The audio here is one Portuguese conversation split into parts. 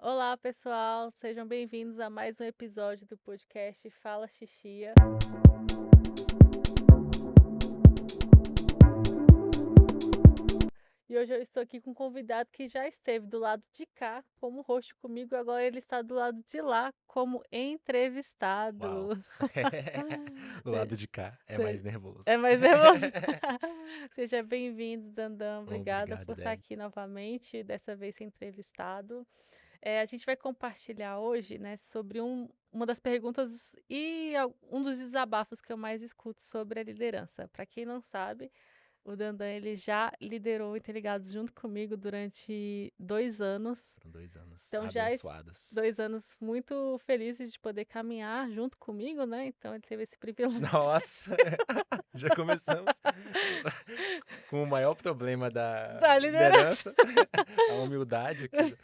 Olá, pessoal, sejam bem-vindos a mais um episódio do podcast Fala Xixia. E hoje eu estou aqui com um convidado que já esteve do lado de cá como host comigo, agora ele está do lado de lá como entrevistado. Uau! Do Se- lado de cá é mais se- nervoso. É mais nervoso. Seja bem-vindo, Dandan. Obrigada Obrigado, por estar Deb. aqui novamente, dessa vez ser entrevistado. A gente vai compartilhar hoje, né, sobre uma das perguntas e um dos desabafos que eu mais escuto sobre a liderança. Para quem não sabe, o Dandan ele já liderou o Interligados junto comigo durante 2 anos. Foram 2 anos Então já abençoados. 2 anos muito felizes de poder caminhar junto comigo, né? Então ele teve esse privilégio. Nossa! Já começamos com o maior problema da Da liderança. liderança, a humildade aqui.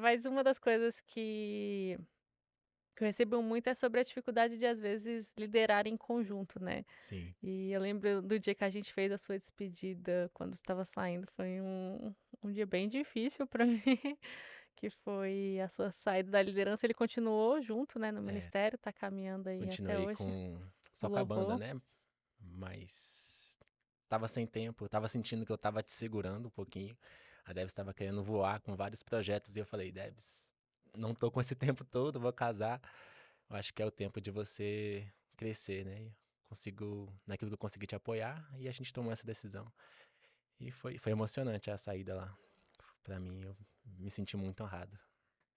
Mas uma das coisas que eu recebo muito é sobre a dificuldade de, às vezes, liderar em conjunto, né? Sim, E eu lembro do dia que a gente fez a sua despedida, quando estava saindo, foi um dia bem difícil para mim, que foi a sua saída da liderança. Ele continuou junto, né, no é. ministério, tá caminhando aí até Continuei hoje, no só com a banda, louvor. né? Mas tava sem tempo, tava sentindo que eu tava te segurando um pouquinho. A Debs estava querendo voar com vários projetos e eu falei, Debs, não tô com esse tempo todo, vou casar. Eu acho que é o tempo de você crescer, né? Consigo, naquilo que eu consegui te apoiar e a gente tomou essa decisão. E foi emocionante a saída lá. Pra mim, eu me senti muito honrado.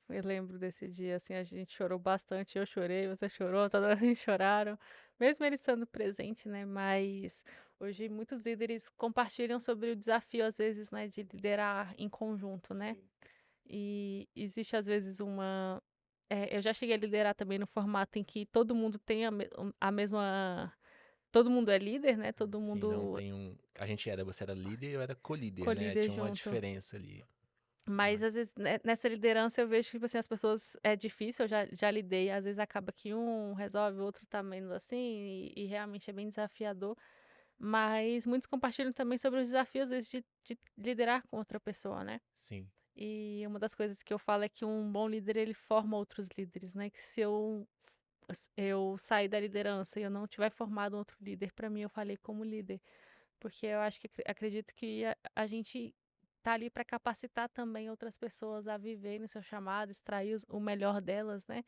Eu lembro desse dia, assim, a gente chorou bastante. Eu chorei, você chorou, todos a gente choraram, mesmo ele estando presente, né? Mas hoje muitos líderes compartilham sobre o desafio, às vezes, né, de liderar em conjunto, né? Sim. E existe, às vezes, eu já cheguei a liderar também no formato em que todo mundo tem a mesma. Todo mundo é líder, né? Todo Sim, não mundo tem um. Você era líder e eu era co-líder, né? co-líder Tinha uma junto. diferença ali. Mas, Mas, às vezes, né, nessa liderança eu vejo que, tipo assim, as pessoas. É difícil, eu já lidei. Às vezes acaba que um resolve, o outro tá menos assim, e realmente é bem desafiador. Mas muitos compartilham também sobre os desafios, às vezes, de liderar com outra pessoa, né? sim, E uma das coisas que eu falo é que um bom líder, ele forma outros líderes, né? Que se eu sair da liderança e eu não tiver formado um outro líder, para mim eu falei como líder. Porque eu acho que acredito que a gente tá ali para capacitar também outras pessoas a viverem o seu chamado, extrair o melhor delas, né?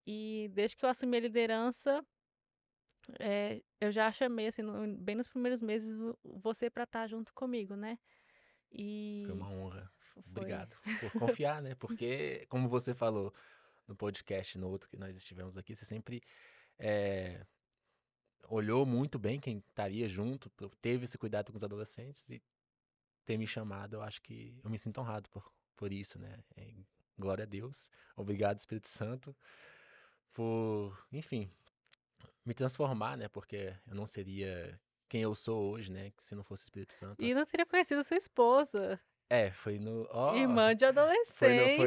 E desde que eu assumi a liderança, eu já chamei, assim, bem nos primeiros meses, você para estar junto comigo, né? foi E uma honra. foi. Obrigado por confiar, né? Porque, como você falou no podcast, no outro que nós estivemos aqui, você sempre é, olhou muito bem quem estaria junto, teve esse cuidado com os adolescentes e ter me chamado, eu acho que eu me sinto honrado por isso, né? Glória a Deus. Obrigado, Espírito Santo, por, enfim, me transformar, né? Porque eu não seria quem eu sou hoje, né? Se não fosse o Espírito Santo. E não teria conhecido sua esposa, Foi no, ó, irmã de foi no, adolescente.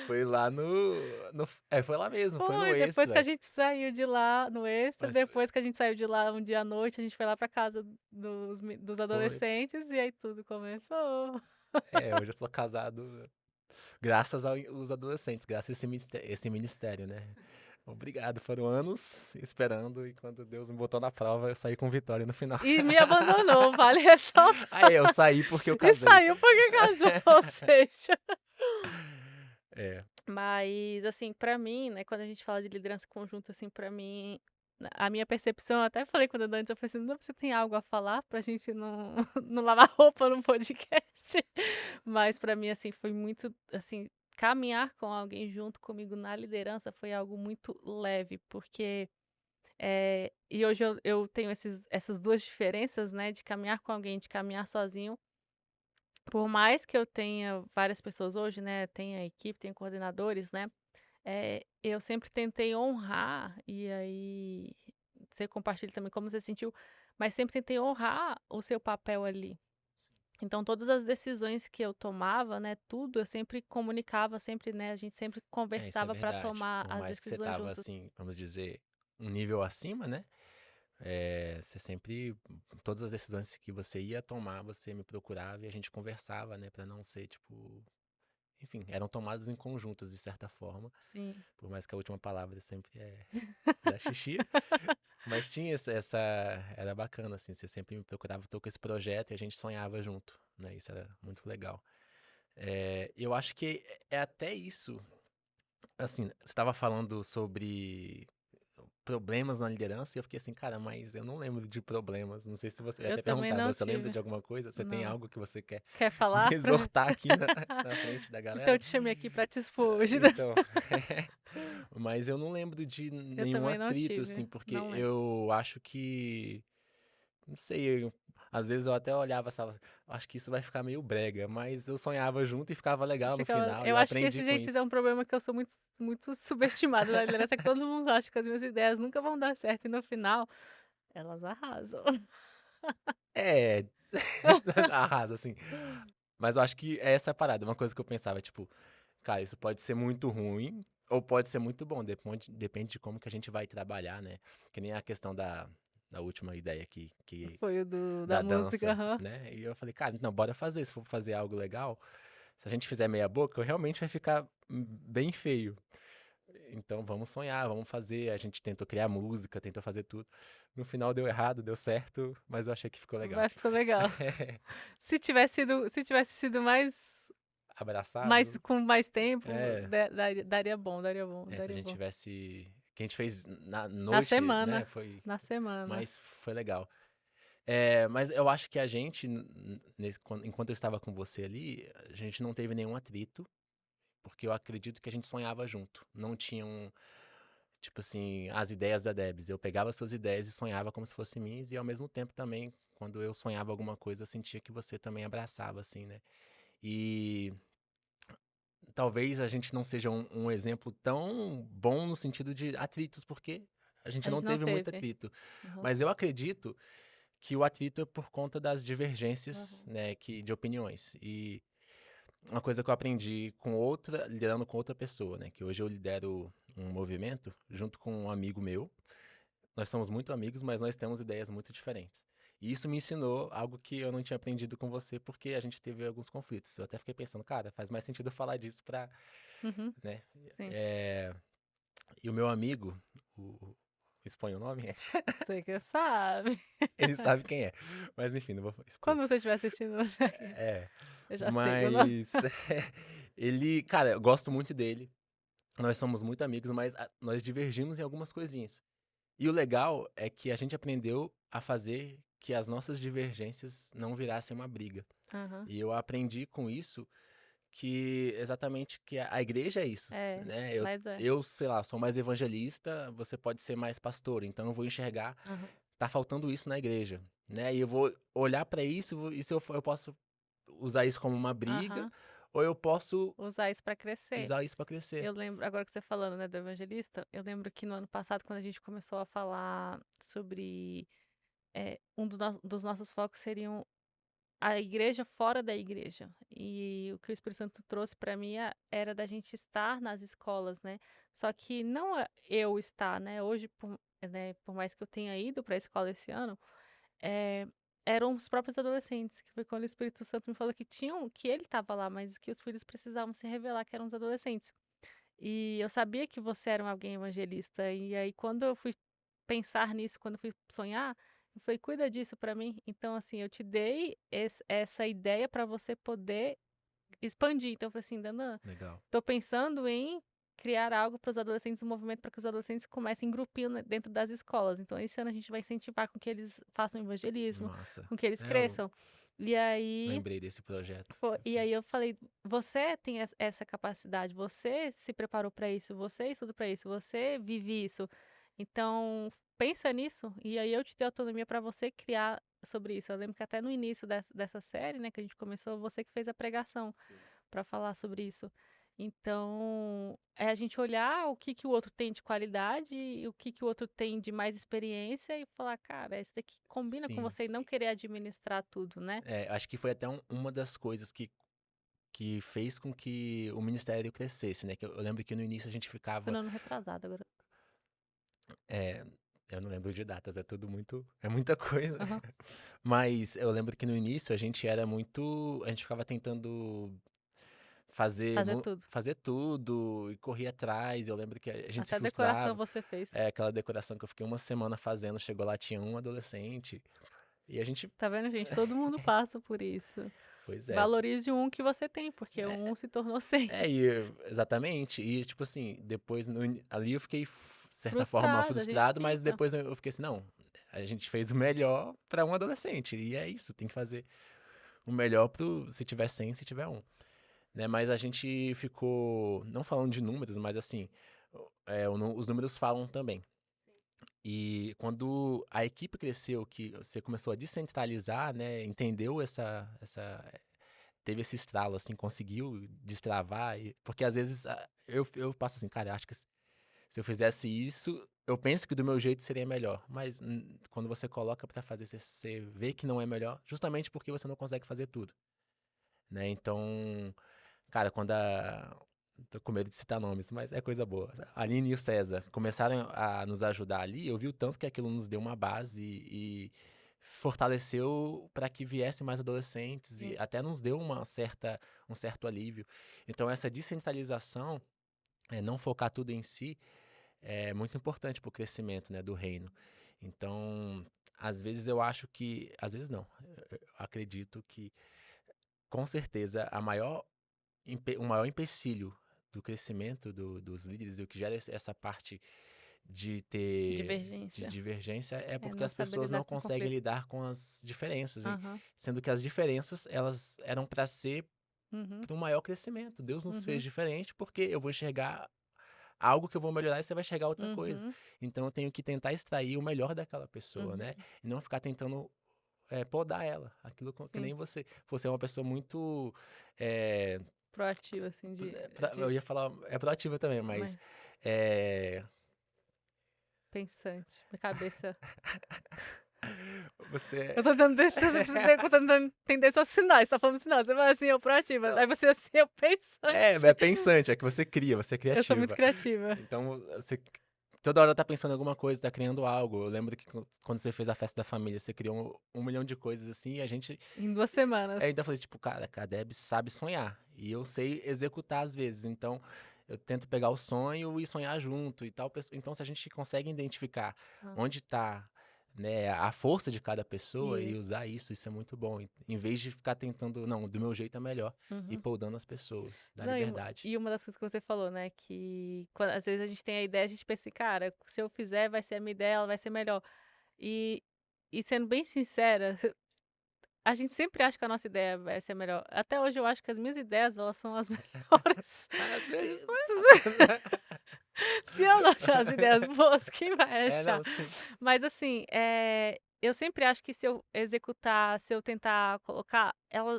foi lá foi lá mesmo, foi no Foi, depois que a Extra. gente saiu de lá no Extra, Mas depois que a gente saiu de lá um dia à noite, a gente foi lá pra casa dos foi, adolescentes e aí tudo começou. hoje eu sou casado graças aos adolescentes, graças a esse ministério, né? Obrigado, foram anos esperando e quando Deus me botou na prova, eu saí com vitória no final. E me abandonou, vale ressaltar. Eu saí porque eu E casei. saiu porque casou, ou seja. É, Mas, assim, pra mim, né, quando a gente fala de liderança conjunta, assim, pra mim, a minha percepção, eu até falei quando antes, eu falei assim, não, você tem algo a falar pra gente não, não lavar roupa no podcast? Mas pra mim, assim, foi muito, assim, caminhar com alguém junto comigo na liderança foi algo muito leve, porque, e hoje eu tenho essas duas diferenças, né, de caminhar com alguém, de caminhar sozinho. Por mais que eu tenha várias pessoas hoje, né, tenha equipe, tenha coordenadores, né, eu sempre tentei honrar, e aí você compartilha também como você sentiu, mas sempre tentei honrar o seu papel ali. sim. Então, todas as decisões que eu tomava, né, tudo, eu sempre comunicava, sempre, né, a gente sempre Isso é conversava para verdade. tomar Por as mais que você decisões tava juntos. assim, vamos dizer, um nível acima, né? Você sempre, todas as decisões que você ia tomar, você me procurava e a gente conversava, né, pra não ser, tipo, enfim, eram tomadas em conjuntas, de certa forma, Sim. por mais que a última palavra sempre é da xixi, mas tinha era bacana, assim, você sempre me procurava, tô com esse projeto e a gente sonhava junto, né, isso era muito legal. Eu acho que é até isso, assim, você estava falando sobre problemas na liderança, e eu fiquei assim, cara, mas eu não lembro de problemas. Não sei se você. Eu ia Eu até também perguntar, não você lembra tive. de alguma coisa? Você tem Não. algo que você quer Quer me falar pra exortar aqui na frente da Então eu galera? te chamei aqui pra te expor hoje, né. Então. Mas eu não lembro de Eu nenhum também não atrito, assim, tive, porque não lembro. eu acho que. Não sei, às vezes eu até olhava e falava, acho que isso vai ficar meio brega, mas eu sonhava junto e ficava legal no final, e Eu eu acho que aprendi esse com jeitinho isso. é um problema que eu sou muito subestimada na liderança, que todo mundo acha que as minhas ideias nunca vão dar certo e no final, elas arrasam. É, arrasa, assim. Mas eu acho que é essa a parada, uma coisa que eu pensava, tipo, cara, isso pode ser muito ruim ou pode ser muito bom, depende de como que a gente vai trabalhar, né? Que nem a questão da última ideia que Foi o da da música, dança, aham. né? E eu falei, cara, não, bora fazer, se for fazer algo legal, se a gente fizer meia boca, realmente vai ficar bem feio. Então vamos sonhar, vamos fazer. A gente tentou criar música, tentou fazer tudo. No final deu errado, deu certo, mas eu achei que ficou legal. Mas ficou legal. Se tivesse sido mais Abraçado? com mais tempo, É, daria bom, daria bom, se a daria gente bom. tivesse. Que a gente fez na Na noite, né? semana, Foi. na semana. Mas foi legal. Mas eu acho que a gente, enquanto eu estava com você ali, a gente não teve nenhum atrito, porque eu acredito que a gente sonhava junto. Não tinham, tipo assim, as ideias da Debs. Eu pegava suas ideias e sonhava como se fossem minhas, e ao mesmo tempo também, quando eu sonhava alguma coisa, eu sentia que você também abraçava, assim, né? E talvez a gente não seja um exemplo tão bom no sentido de atritos, porque a gente A não gente não teve muito teve. atrito. Aham, Mas eu acredito que o atrito é por conta das divergências, aham. né, de opiniões. E uma coisa que eu aprendi liderando com outra pessoa, né, que hoje eu lidero um movimento junto com um amigo meu. Nós somos muito amigos, mas nós temos ideias muito diferentes. E isso me ensinou algo que eu não tinha aprendido com você, porque a gente teve alguns conflitos. Eu até fiquei pensando, cara, faz mais sentido eu falar disso pra, Uhum, né? sim. É, E o meu amigo, o... expõe o nome? Você que sabe. Ele sabe quem é. Mas enfim, não vou expor. Quando você estiver assistindo você aqui, É, eu já sei o nome. mas ele, cara, eu gosto muito dele. Nós somos muito amigos, mas nós divergimos em algumas coisinhas. E o legal é que a gente aprendeu a fazer que as nossas divergências não virassem uma briga. Aham. E eu aprendi com isso que exatamente que a igreja é isso, É, né? mas é. Sei lá, sou mais evangelista, você pode ser mais pastor, então eu vou enxergar, Aham. tá faltando isso na igreja, né? E eu vou olhar para isso e se eu posso usar isso como uma briga Aham. ou eu posso Usar isso pra crescer. usar isso para crescer. Eu lembro, agora que você falando, né, do evangelista, eu lembro que no ano passado, quando a gente começou a falar sobre um dos nossos focos seriam a igreja fora da igreja. E o que o Espírito Santo trouxe para mim era da gente estar nas escolas, né? Só que não é eu estar, né? Hoje, por mais que eu tenha ido para a escola esse ano, é, eram os próprios adolescentes, que foi quando o Espírito Santo me falou que ele estava lá, mas que os filhos precisavam se revelar que eram os adolescentes. E eu sabia que você era alguém evangelista, e aí quando eu fui pensar nisso, quando eu fui sonhar, eu falei, cuida disso pra mim. Então, assim, eu te dei essa ideia pra você poder expandir. Então, eu falei assim, Danã, Legal. tô pensando em criar algo para os adolescentes, um movimento para que os adolescentes comecem em grupinho dentro das escolas. Então, esse ano a gente vai incentivar com que eles façam evangelismo, Massa. com que eles Eu cresçam. E aí, lembrei desse projeto. eu falei, você tem essa capacidade, você se preparou para isso, você estuda para isso, você vive isso. Então, pensa nisso e aí eu te dei autonomia para você criar sobre isso. Eu lembro que até no início dessa série, né, que a gente começou, você que fez a pregação Sim. para falar sobre isso. Então, é a gente olhar o que que o outro tem de qualidade e o que que o outro tem de mais experiência e falar, cara, esse daqui combina com Sim, você e não sim. querer administrar tudo, né? Acho que foi até uma das coisas que fez com que o ministério crescesse, né? Que eu lembro que no início a gente Foi ficava. no ano retrasado agora. é, Eu não lembro de datas, é tudo muito. É muita coisa. Aham. Mas eu lembro que no início a gente era muito. A gente ficava tentando fazer, Fazer tudo. fazer tudo e correr atrás. Eu lembro que a gente se Até decoração frustrava. você fez. É aquela decoração que eu fiquei uma semana fazendo, chegou lá, tinha um adolescente. E a gente. Tá vendo, gente? Todo mundo passa por isso. Pois é. Valorize o um que você tem, porque o um se tornou 100. Exatamente. E, tipo assim, depois, ali eu fiquei, de certa forma, Frustrada, a gente frustrado, mas fica. depois eu fiquei assim, não, a gente fez o melhor pra um adolescente. E é isso, tem que fazer o melhor se tiver 100, se tiver um. Né? Mas a gente ficou, não falando de números, mas assim, os números falam também. E quando a equipe cresceu, que você começou a descentralizar, né, entendeu teve esse estralo, assim, conseguiu destravar, porque às vezes eu passo assim, cara, acho que se eu fizesse isso, eu penso que do meu jeito seria melhor, mas quando você coloca pra fazer, você vê que não é melhor, justamente porque você não consegue fazer tudo, né? Então, cara, tô com medo de citar nomes, mas é coisa boa. A Aline e o César começaram a nos ajudar ali, eu vi o tanto que aquilo nos deu uma base e fortaleceu para que viessem mais adolescentes e Sim. até nos deu um certo alívio. Então, essa descentralização, não focar tudo em si, é muito importante para o crescimento, né, do reino. Então, às vezes eu acho que. Às vezes não. Eu acredito que, com certeza, o maior empecilho do crescimento dos líderes e o que gera essa parte de Divergência. divergência é É porque não as saber pessoas lidar não com conseguem conflito. lidar com as diferenças, Aham. sendo que as diferenças elas eram para ser Uhum. para um maior crescimento. Deus nos fez Uhum. diferente porque eu vou enxergar algo que eu vou melhorar e você vai enxergar outra coisa. Uhum. Então eu tenho que tentar extrair o melhor daquela pessoa, né? Uhum. E não ficar tentando podar ela. Aquilo que Sim. nem você. Você é uma pessoa muito. é, Proativo, assim, eu ia falar. É proativa também, mas. mas é, pensante. Minha cabeça. você. Eu tô tentando deixar você entender, eu tô tentando entender seus sinais. Tá falando sinais. Você fala assim, eu proativa. Não, Aí você assim, eu é pensante. pensante, é que você cria, você é Eu sou muito criativa. criativa. Então, você toda hora tá pensando em alguma coisa, tá criando algo. Eu lembro que quando você fez a festa da família, você criou um milhão de coisas assim, e a gente Em 2 semanas. ainda falei, tipo, cara, a Deb sabe sonhar. E eu sei executar às vezes. Então, eu tento pegar o sonho e sonhar junto e tal. Então, se a gente consegue identificar Ah, onde tá, né, a força de cada pessoa e e, usar isso é muito bom. Em vez de ficar tentando, não, do meu jeito é melhor, e uhum. podando as pessoas, da Não, liberdade. e uma das coisas que você falou, né? Que às vezes a gente tem a ideia, a gente pensa assim, cara, se eu fizer, vai ser a minha ideia, ela vai ser melhor. E, e sendo bem sincera, a gente sempre acha que a nossa ideia vai ser melhor. Até hoje eu acho que as minhas ideias, elas são as melhores. Às vezes não Se eu não achar as ideias boas, quem vai é. achar? Não, sim. Mas assim, eu sempre acho que se eu executar, se eu tentar colocar,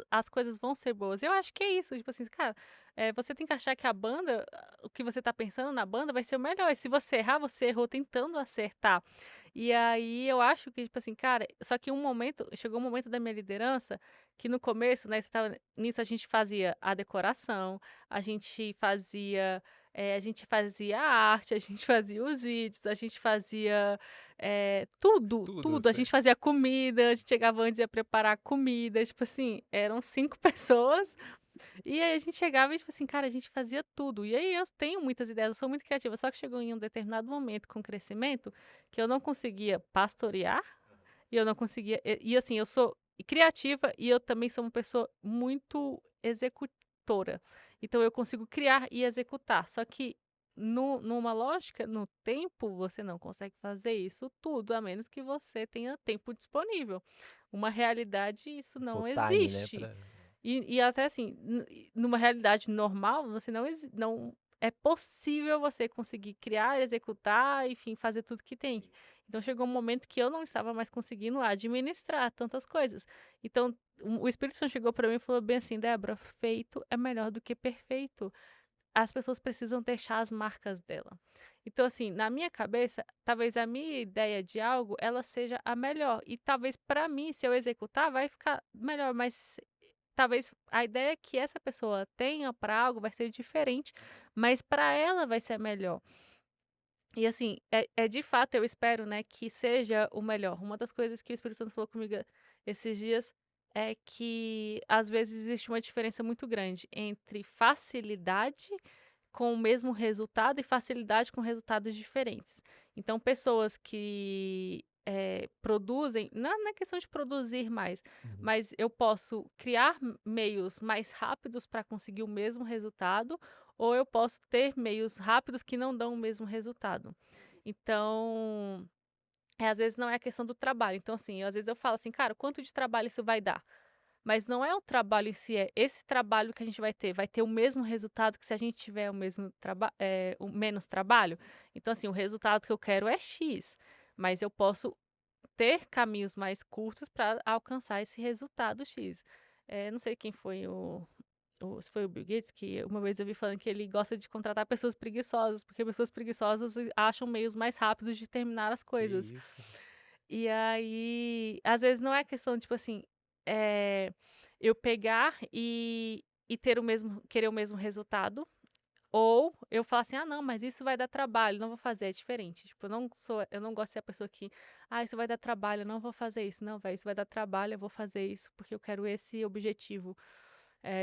as coisas vão ser boas. Eu acho que é isso, tipo assim, cara, você tem que achar que a banda, o que você tá pensando na banda vai ser o melhor. E se você errar, você errou tentando acertar. E aí eu acho que, tipo assim, cara, só que chegou um momento da minha liderança que no começo, né, você tava, nisso a gente fazia a decoração, a gente fazia a arte, a gente fazia os vídeos, a gente fazia tudo, Tudo, tudo. A gente fazia comida, a gente chegava antes e ia preparar comida, tipo assim, eram 5 pessoas. E aí a gente chegava e, tipo assim, cara, a gente fazia tudo. E aí eu tenho muitas ideias, eu sou muito criativa, só que chegou em um determinado momento com o crescimento que eu não conseguia pastorear e eu não conseguia. E assim, eu sou criativa e eu também sou uma pessoa muito executora. Então eu consigo criar e executar. Só que numa lógica, no tempo, você não consegue fazer isso tudo, a menos que você tenha tempo disponível. Uma realidade, isso o não time, né, existe. E até assim, numa realidade normal, você não é possível você conseguir criar, executar, enfim, fazer tudo que tem. Então chegou um momento que eu não estava mais conseguindo administrar tantas coisas. Então o Espírito Santo chegou para mim e falou bem assim, Débora, feito é melhor do que perfeito. As pessoas precisam deixar as marcas dela. Então, assim, na minha cabeça, talvez a minha ideia de algo, ela seja a melhor. E talvez para mim, se eu executar, vai ficar melhor. Mas talvez a ideia que essa pessoa tenha para algo vai ser diferente, mas para ela vai ser melhor. E assim, de fato, eu espero, né, que seja o melhor. Uma das coisas que o Espírito Santo falou comigo esses dias é que às vezes existe uma diferença muito grande entre facilidade com o mesmo resultado e facilidade com resultados diferentes. Então, pessoas que produzem, não é questão de produzir mais, Uhum. mas eu posso criar meios mais rápidos para conseguir o mesmo resultado, ou eu posso ter meios rápidos que não dão o mesmo resultado. Então, às vezes não é a questão do trabalho. Então, assim, às vezes eu falo assim, cara, quanto de trabalho isso vai dar? Mas não é o trabalho em si, é esse trabalho que a gente vai ter o mesmo resultado que se a gente tiver o mesmo o menos trabalho. Então, assim, o resultado que eu quero é X, mas eu posso ter caminhos mais curtos para alcançar esse resultado X. Não sei quem foi se foi o Bill Gates, que uma vez eu vi falando que ele gosta de contratar pessoas preguiçosas, porque pessoas preguiçosas acham meios mais rápidos de terminar as Que coisas. isso. E aí, às vezes não é questão, tipo assim, eu pegar e ter querer o mesmo resultado, ou eu falar assim, ah, não, mas isso vai dar trabalho, não vou fazer, é diferente. Tipo, eu não gosto de ser a pessoa que, ah, isso vai dar trabalho, eu não vou fazer isso. Não, vai, isso vai dar trabalho, eu vou fazer isso, porque eu quero esse objetivo.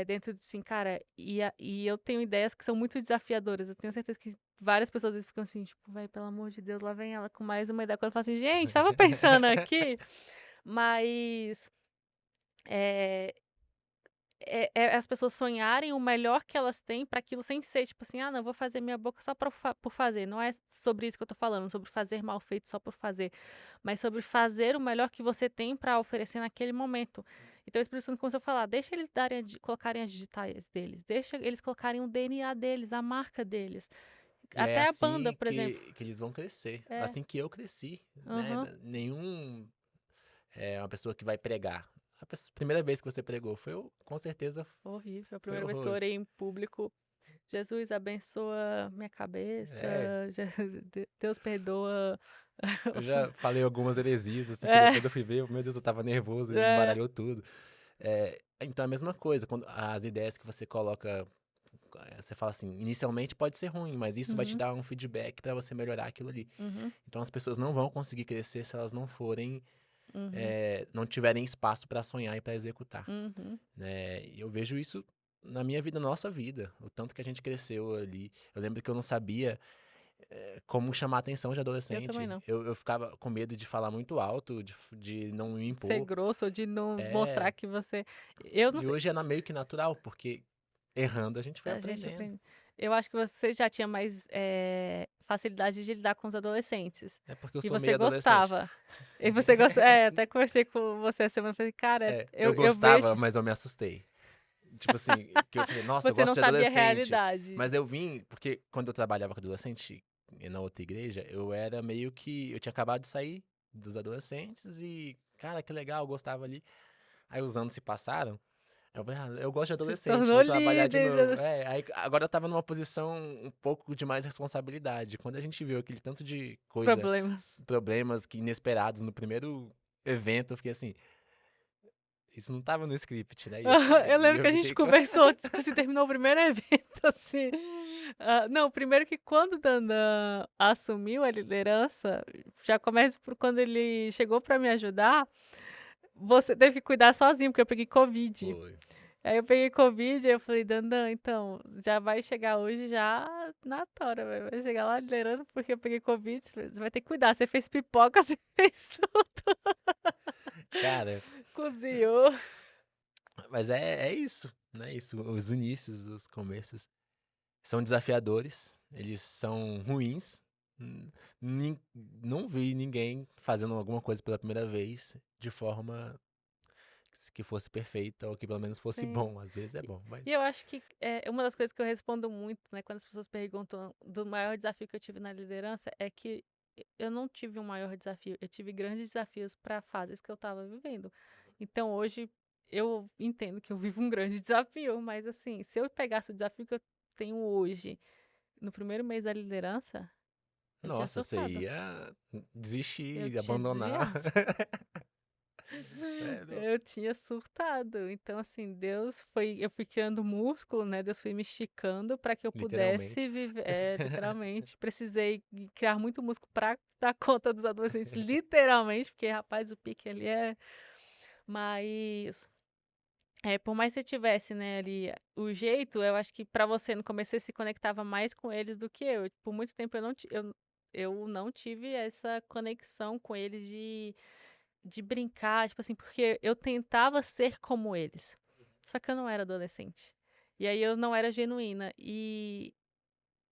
Dentro de assim, cara, e eu tenho ideias que são muito desafiadoras. Eu tenho certeza que várias pessoas às vezes ficam assim, tipo, vai, pelo amor de Deus, lá vem ela com mais uma ideia. Quando eu falo assim, gente, tava pensando aqui, mas é, as pessoas sonharem o melhor que elas têm para aquilo sem ser, tipo assim, ah, não, vou fazer minha boca só por fazer. Não é sobre isso que eu tô falando, sobre fazer mal feito só por fazer, mas sobre fazer o melhor que você tem para oferecer naquele momento. Então, o Espírito Santo começou a falar, deixa eles colocarem as digitais deles, deixa eles colocarem o DNA deles, a marca deles. E é Até a banda, assim por exemplo. que eles vão crescer. É, Assim que eu cresci, né? aham. Nenhum é uma pessoa que vai pregar. Primeira vez que você pregou foi, com certeza, Horrível. A foi primeira vez que eu horror. orei em público, Jesus abençoa minha cabeça, É, Deus perdoa. eu já falei algumas heresias, assim, que É, depois eu fui ver, meu Deus, eu tava nervoso e é. embaralhou tudo. Então é a mesma coisa, quando as ideias que você coloca, você fala assim, inicialmente pode ser ruim, mas isso vai te Uhum, dar um feedback pra você melhorar aquilo ali. uhum, Então as pessoas não vão conseguir crescer se elas não forem, uhum, não tiverem espaço pra sonhar e pra executar, uhum. né? E eu vejo isso na minha vida, na nossa vida, o tanto que a gente cresceu ali. Eu lembro que eu não sabia como chamar a atenção de Eu também adolescente. não. Eu ficava com medo de falar muito alto, de não me De ser impor. grosso ou de não mostrar É, que você. Eu não e sei. hoje é meio que natural, porque errando a gente foi A gente aprendendo. aprende. Eu acho que você já tinha mais facilidade de lidar com os adolescentes. É porque eu E sou você meio adolescente. gostava. E você gosta. É, até conversei com você essa semana. Falei, cara, Eu eu gostava, vejo. mas eu me assustei. Tipo assim, que eu falei, nossa, eu Você gosto não de sabia a adolescente. realidade. Mas eu vim, porque quando eu trabalhava com adolescente na outra igreja, eu era meio que. Eu tinha acabado de sair dos adolescentes e, cara, que legal, eu gostava ali. Aí os anos se passaram. Eu falei, eu gosto de Se adolescente, tornou vou trabalhar de líder. novo. Aí agora eu tava numa posição um pouco de mais responsabilidade. Quando a gente viu aquele tanto de coisa, Problemas. problemas que inesperados no primeiro evento, eu fiquei assim, isso não tava no script, né? Eu E lembro eu que a gente fiquei com. conversou, tipo assim, terminou o primeiro evento, assim. Não, primeiro que quando o Dandan assumiu a liderança, já começa por quando ele chegou pra me ajudar, você teve que cuidar sozinho, porque eu peguei Covid. Foi. Aí eu peguei Covid, aí eu falei, Dandan, então, já vai chegar hoje já na tora, vai chegar lá liderando porque eu peguei Covid, você vai ter que cuidar, você fez pipoca, você fez tudo, Cara, cozinhou. mas é isso, né? Isso, os inícios, os começos são desafiadores, eles são ruins. Hum, Não vi ninguém fazendo alguma coisa pela primeira vez de forma que fosse perfeita ou que pelo menos fosse Sim. bom. Às vezes é bom, E mas. eu acho que uma das coisas que eu respondo muito, né, quando as pessoas perguntam do maior desafio que eu tive na liderança, é que eu não tive um maior desafio, eu tive grandes desafios para fases que eu estava vivendo. Então hoje eu entendo que eu vivo um grande desafio, mas assim, se eu pegasse o desafio que eu tenho hoje no primeiro mês da liderança, eu tinha Nossa, você surtado. ia Eu desistir, tinha abandonar. desviado. Eu tinha surtado. Então, assim, eu fui criando músculo, né? Deus foi me esticando para que eu pudesse Literalmente. viver. É, literalmente. Precisei criar muito músculo para dar conta dos adolescentes, literalmente, porque, rapaz, o pique ali é. Mas, por mais que você tivesse, né, ali o jeito, eu acho que para você no começo você se conectava mais com eles do que eu. Por muito tempo eu não tive essa conexão com eles de brincar, tipo assim, porque eu tentava ser como eles. Só que eu não era adolescente. E aí eu não era genuína. E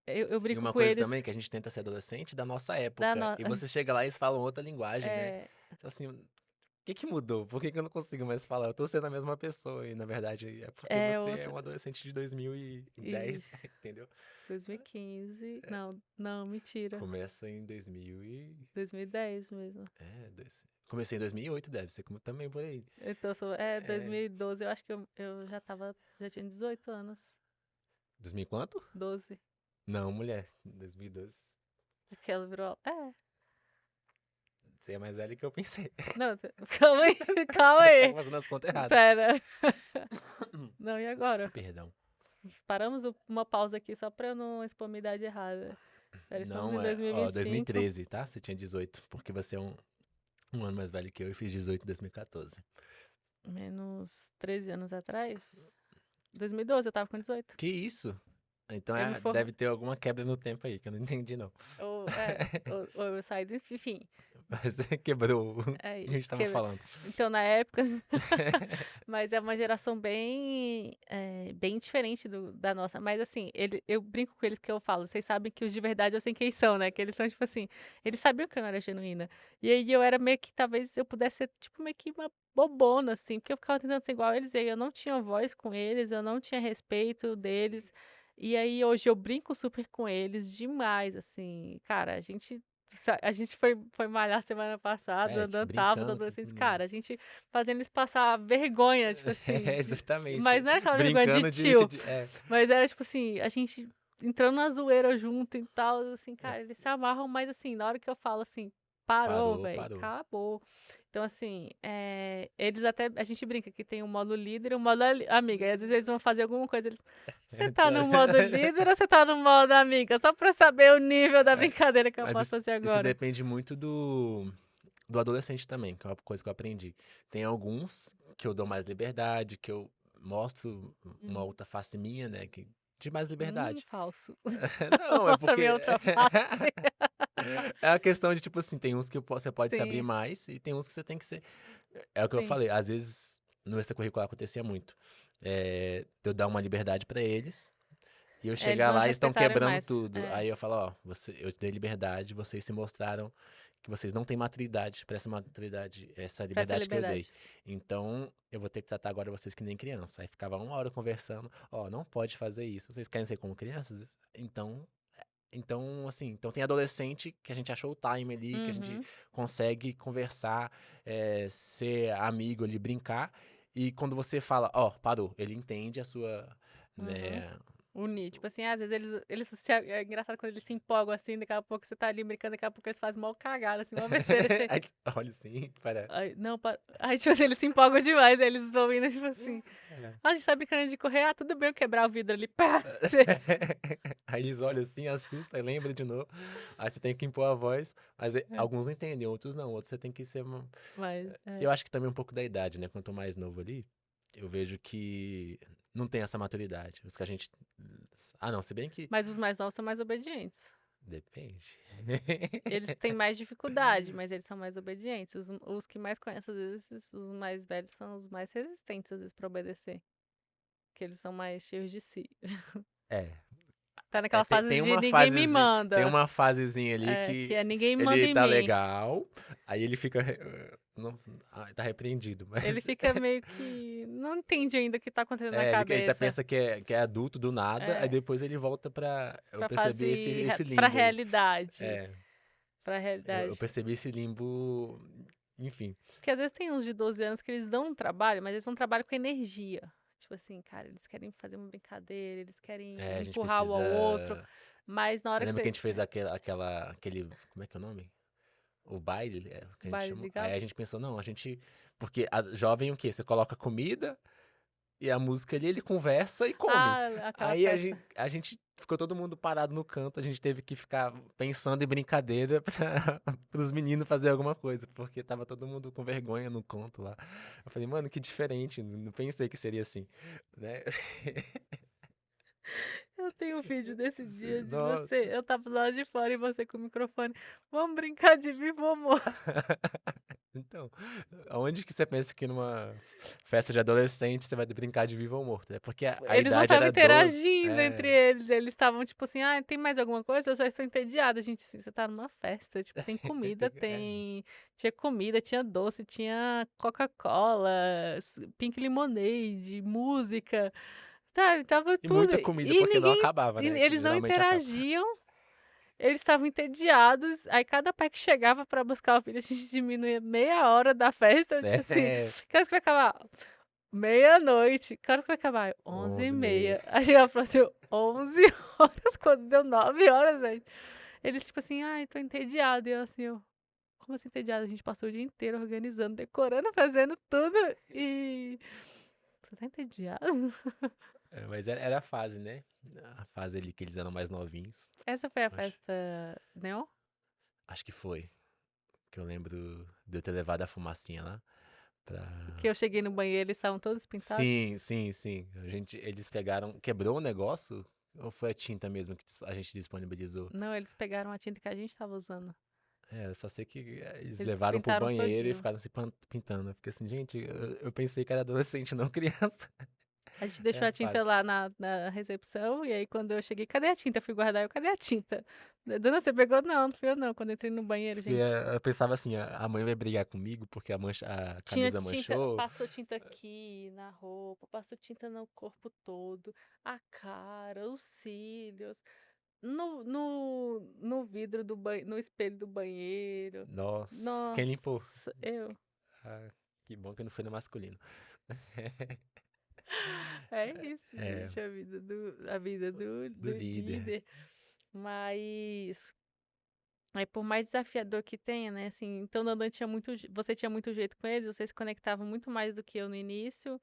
eu E brinco uma com coisa também eles que a gente tenta ser adolescente da nossa da época. no... E você chega lá e eles falam outra linguagem, né? é, Tipo assim, o que mudou? Por que eu não consigo mais falar? Eu tô sendo a mesma pessoa. E na verdade é porque é você é outro. um adolescente de 2010, Isso. entendeu? 2015. Não, não, mentira. Começa em 2000 e... 2010 mesmo. Comecei em 2008, deve ser como também por aí. Então, 2012, eu acho que eu já tinha 18 anos. 2000 e quanto? 12. Não, mulher. 2012. Aquela virou. Você é mais velho que eu pensei. Não, calma aí, calma Tá aí. fazendo as contas erradas. Pera. Não, e agora? Perdão. Paramos uma pausa aqui só pra eu não expor minha idade errada. Pera, estamos Não em é, ó, 2025. 2013, tá? Você tinha 18, porque você é um ano mais velho que eu e fiz 18 em 2014. Menos 13 anos atrás? 2012, eu tava com 18. Que isso? Então Eu me for... deve ter alguma quebra no tempo aí, que eu não entendi, não. ou eu saí do... Enfim, Mas quebrou o é que a gente tava que... falando. Então, na época... Mas é uma geração bem diferente da nossa. Mas, assim, eu brinco com eles que eu falo. Vocês sabem que os de verdade eu sei quem são, né? Que eles são, tipo assim... Eles sabiam que eu não era genuína. E aí eu era meio que... Talvez eu pudesse ser, tipo, meio que uma bobona, assim. Porque eu ficava tentando ser igual a eles. E aí eu não tinha voz com eles. Eu não tinha respeito deles. E aí hoje eu brinco super com eles demais, assim. Cara, a gente foi malhar semana passada, Tipo, andando, tava os brincando com os adolescentes, cara, a meninos. gente fazendo eles passar vergonha, tipo assim. É, exatamente. Mas não era aquela vergonha de Brincando tio, é. mas era tipo assim, a gente entrando na zoeira junto e tal, assim, cara, eles se amarram, mas assim, na hora que eu falo assim, parou, Parou, velho, parou. acabou. Então, assim, eles até, a gente brinca que tem o modo líder e o modo amiga, e às vezes eles vão fazer alguma coisa, você tá no modo líder ou você tá no modo amiga? Só pra eu saber o nível da É, brincadeira que eu mas posso fazer isso agora. depende muito do adolescente também, que é uma coisa que eu aprendi. Tem alguns que eu dou mais liberdade, que eu mostro uma Hum. outra face minha, né? De mais liberdade. Falso. Não, é Mostra porque. minha outra face. É a questão de, tipo assim, tem uns que você pode se abrir Sim, mais e tem uns que você tem que ser. É o que eu sim. falei, às vezes no extracurricular acontecia muito. De eu dar uma liberdade pra eles e eu Eles chegar não lá e estão respeitaram quebrando mais. tudo. Aí eu falo, ó, eu te dei liberdade, vocês se mostraram que vocês não têm maturidade pra essa maturidade, essa Pra essa liberdade que eu dei. liberdade. Então, eu vou ter que tratar agora vocês que nem criança. Aí ficava uma hora conversando, ó, não pode fazer isso. Vocês querem ser como crianças? Então tem adolescente que a gente achou o time ali, que a gente Uhum, consegue conversar, ser amigo ali, brincar. E quando você fala, ó, parou, ele entende a sua, uhum. né? Unir. Tipo assim, às vezes é engraçado quando eles se empolgam assim, daqui a pouco você tá ali brincando, daqui a pouco eles fazem mal cagada, assim, uma besteira. Você... Aí, olha assim, para. Ai, não, Aí, tipo assim, eles se empolgam demais, aí eles vão indo, tipo assim. É. A gente tá brincando de correr, tudo bem eu quebrar o vidro ali, pá! Aí eles olham assim, assusta, lembra de novo. Aí você tem que impor a voz. Mas É, alguns entendem, outros não. Outros você tem que ser. mas, Eu acho que também um pouco da idade, né? Quanto mais novo ali, eu vejo que não tem essa maturidade. Os que a gente. Ah, não, se bem que. mas os mais novos são mais obedientes. Depende. Eles têm mais dificuldade, mas eles são mais obedientes. Os que mais conhecem, às vezes, os mais velhos são os mais resistentes, às vezes, pra obedecer. Que eles são mais cheios de si. É. Tá naquela fase Tem de uma ninguém me fasezinha, tem manda. uma fasezinha ali Que que é ninguém manda ele em tá mim. legal, aí ele fica. Não, tá repreendido, Ele mas. fica meio que. Não entende ainda o que tá acontecendo na Ele tá, cabeça. pensa que é adulto do nada, aí É, depois ele volta pra. Eu pra percebi fase. esse Pra limbo aí. realidade. É, Pra eu realidade. percebi esse limbo. Enfim. Porque às vezes tem uns de 12 anos que eles dão um trabalho, mas eles não trabalham com energia. Tipo assim, cara, eles querem fazer uma brincadeira, eles querem A gente empurrar um precisa. ao outro. Mas na Eu hora que lembro que a você. gente fez aquele. Como é que é o nome? o baile, o que a gente Baile chamou. de Aí galo? a gente pensou, não, a gente. Porque a jovem o quê? Você coloca comida e a música ali, ele conversa e come. Ah, aquela Aí festa. a gente ficou todo mundo parado no canto, a gente teve que ficar pensando em brincadeira para os meninos fazer alguma coisa, porque tava todo mundo com vergonha no canto lá. Eu falei, mano, que diferente, não pensei que seria assim, né? Eu tenho um vídeo desse dia de você. Nossa. Eu tava lá de fora e você com o microfone. Vamos brincar de vivo ou morto. Então, aonde que você pensa que numa festa de adolescente você vai brincar de vivo ou morto? É porque a Eles não idade estavam era 12. interagindo entre eles. Eles estavam tipo assim: ah, tem mais alguma coisa? Eu só estou entediada. Gente, assim, você tá numa festa. Tipo, tem comida, É, tem. Tinha comida, tinha doce, tinha Coca-Cola, Pink Lemonade, música. Tá, tava e tudo. muita comida, E porque não ninguém. acabava, E né? eles não Geralmente acaba. interagiam. Eles estavam entediados. Aí cada pai que chegava pra buscar o filho, a gente diminuía meia hora da festa. Tipo assim, É, que horas que vai acabar? Meia-noite. Que horas que vai acabar? 11h30. 11h30. Aí chegava pra assim, 11 horas, quando deu 9 horas, gente. Eles tipo assim, ai, tô entediado. E eu assim, como assim entediado? A gente passou o dia inteiro organizando, decorando, fazendo tudo. E. Você tá entediado? Mas era a fase, né? A fase ali que eles eram mais novinhos. Essa foi a Acho, festa Neon? acho que foi. Que eu lembro de eu ter levado a fumacinha lá pra. Que eu cheguei no banheiro, eles estavam todos pintados. Sim, sim, sim. Eles pegaram. Quebrou o negócio? Ou foi a tinta mesmo que a gente disponibilizou? Não, eles pegaram a tinta que a gente tava usando. É, eu só sei que eles Eles levaram pro pintaram banheiro e todinho. ficaram se pintando. Eu fiquei assim, gente, eu pensei que era adolescente, não criança. A gente É deixou a a tinta fase. lá na recepção, e aí quando eu cheguei, cadê a tinta? Eu fui guardar, cadê a tinta? Dona, você pegou? Não, não fui eu não. Quando eu entrei no banheiro, Porque gente, eu pensava assim, a mãe vai brigar comigo porque a tinha camisa tinta, manchou. passou tinta aqui, na roupa, passou tinta no corpo todo, a cara, os cílios, no vidro do banheiro, no espelho do banheiro. Nossa, quem limpou? Nossa, eu. Ah, que bom que não foi no masculino. É isso, É, gente, a vida do do líder. líder. Mas aí por mais desafiador que tenha, né, assim, então Dandan tinha você tinha muito jeito com eles, você se conectava muito mais do que eu no início,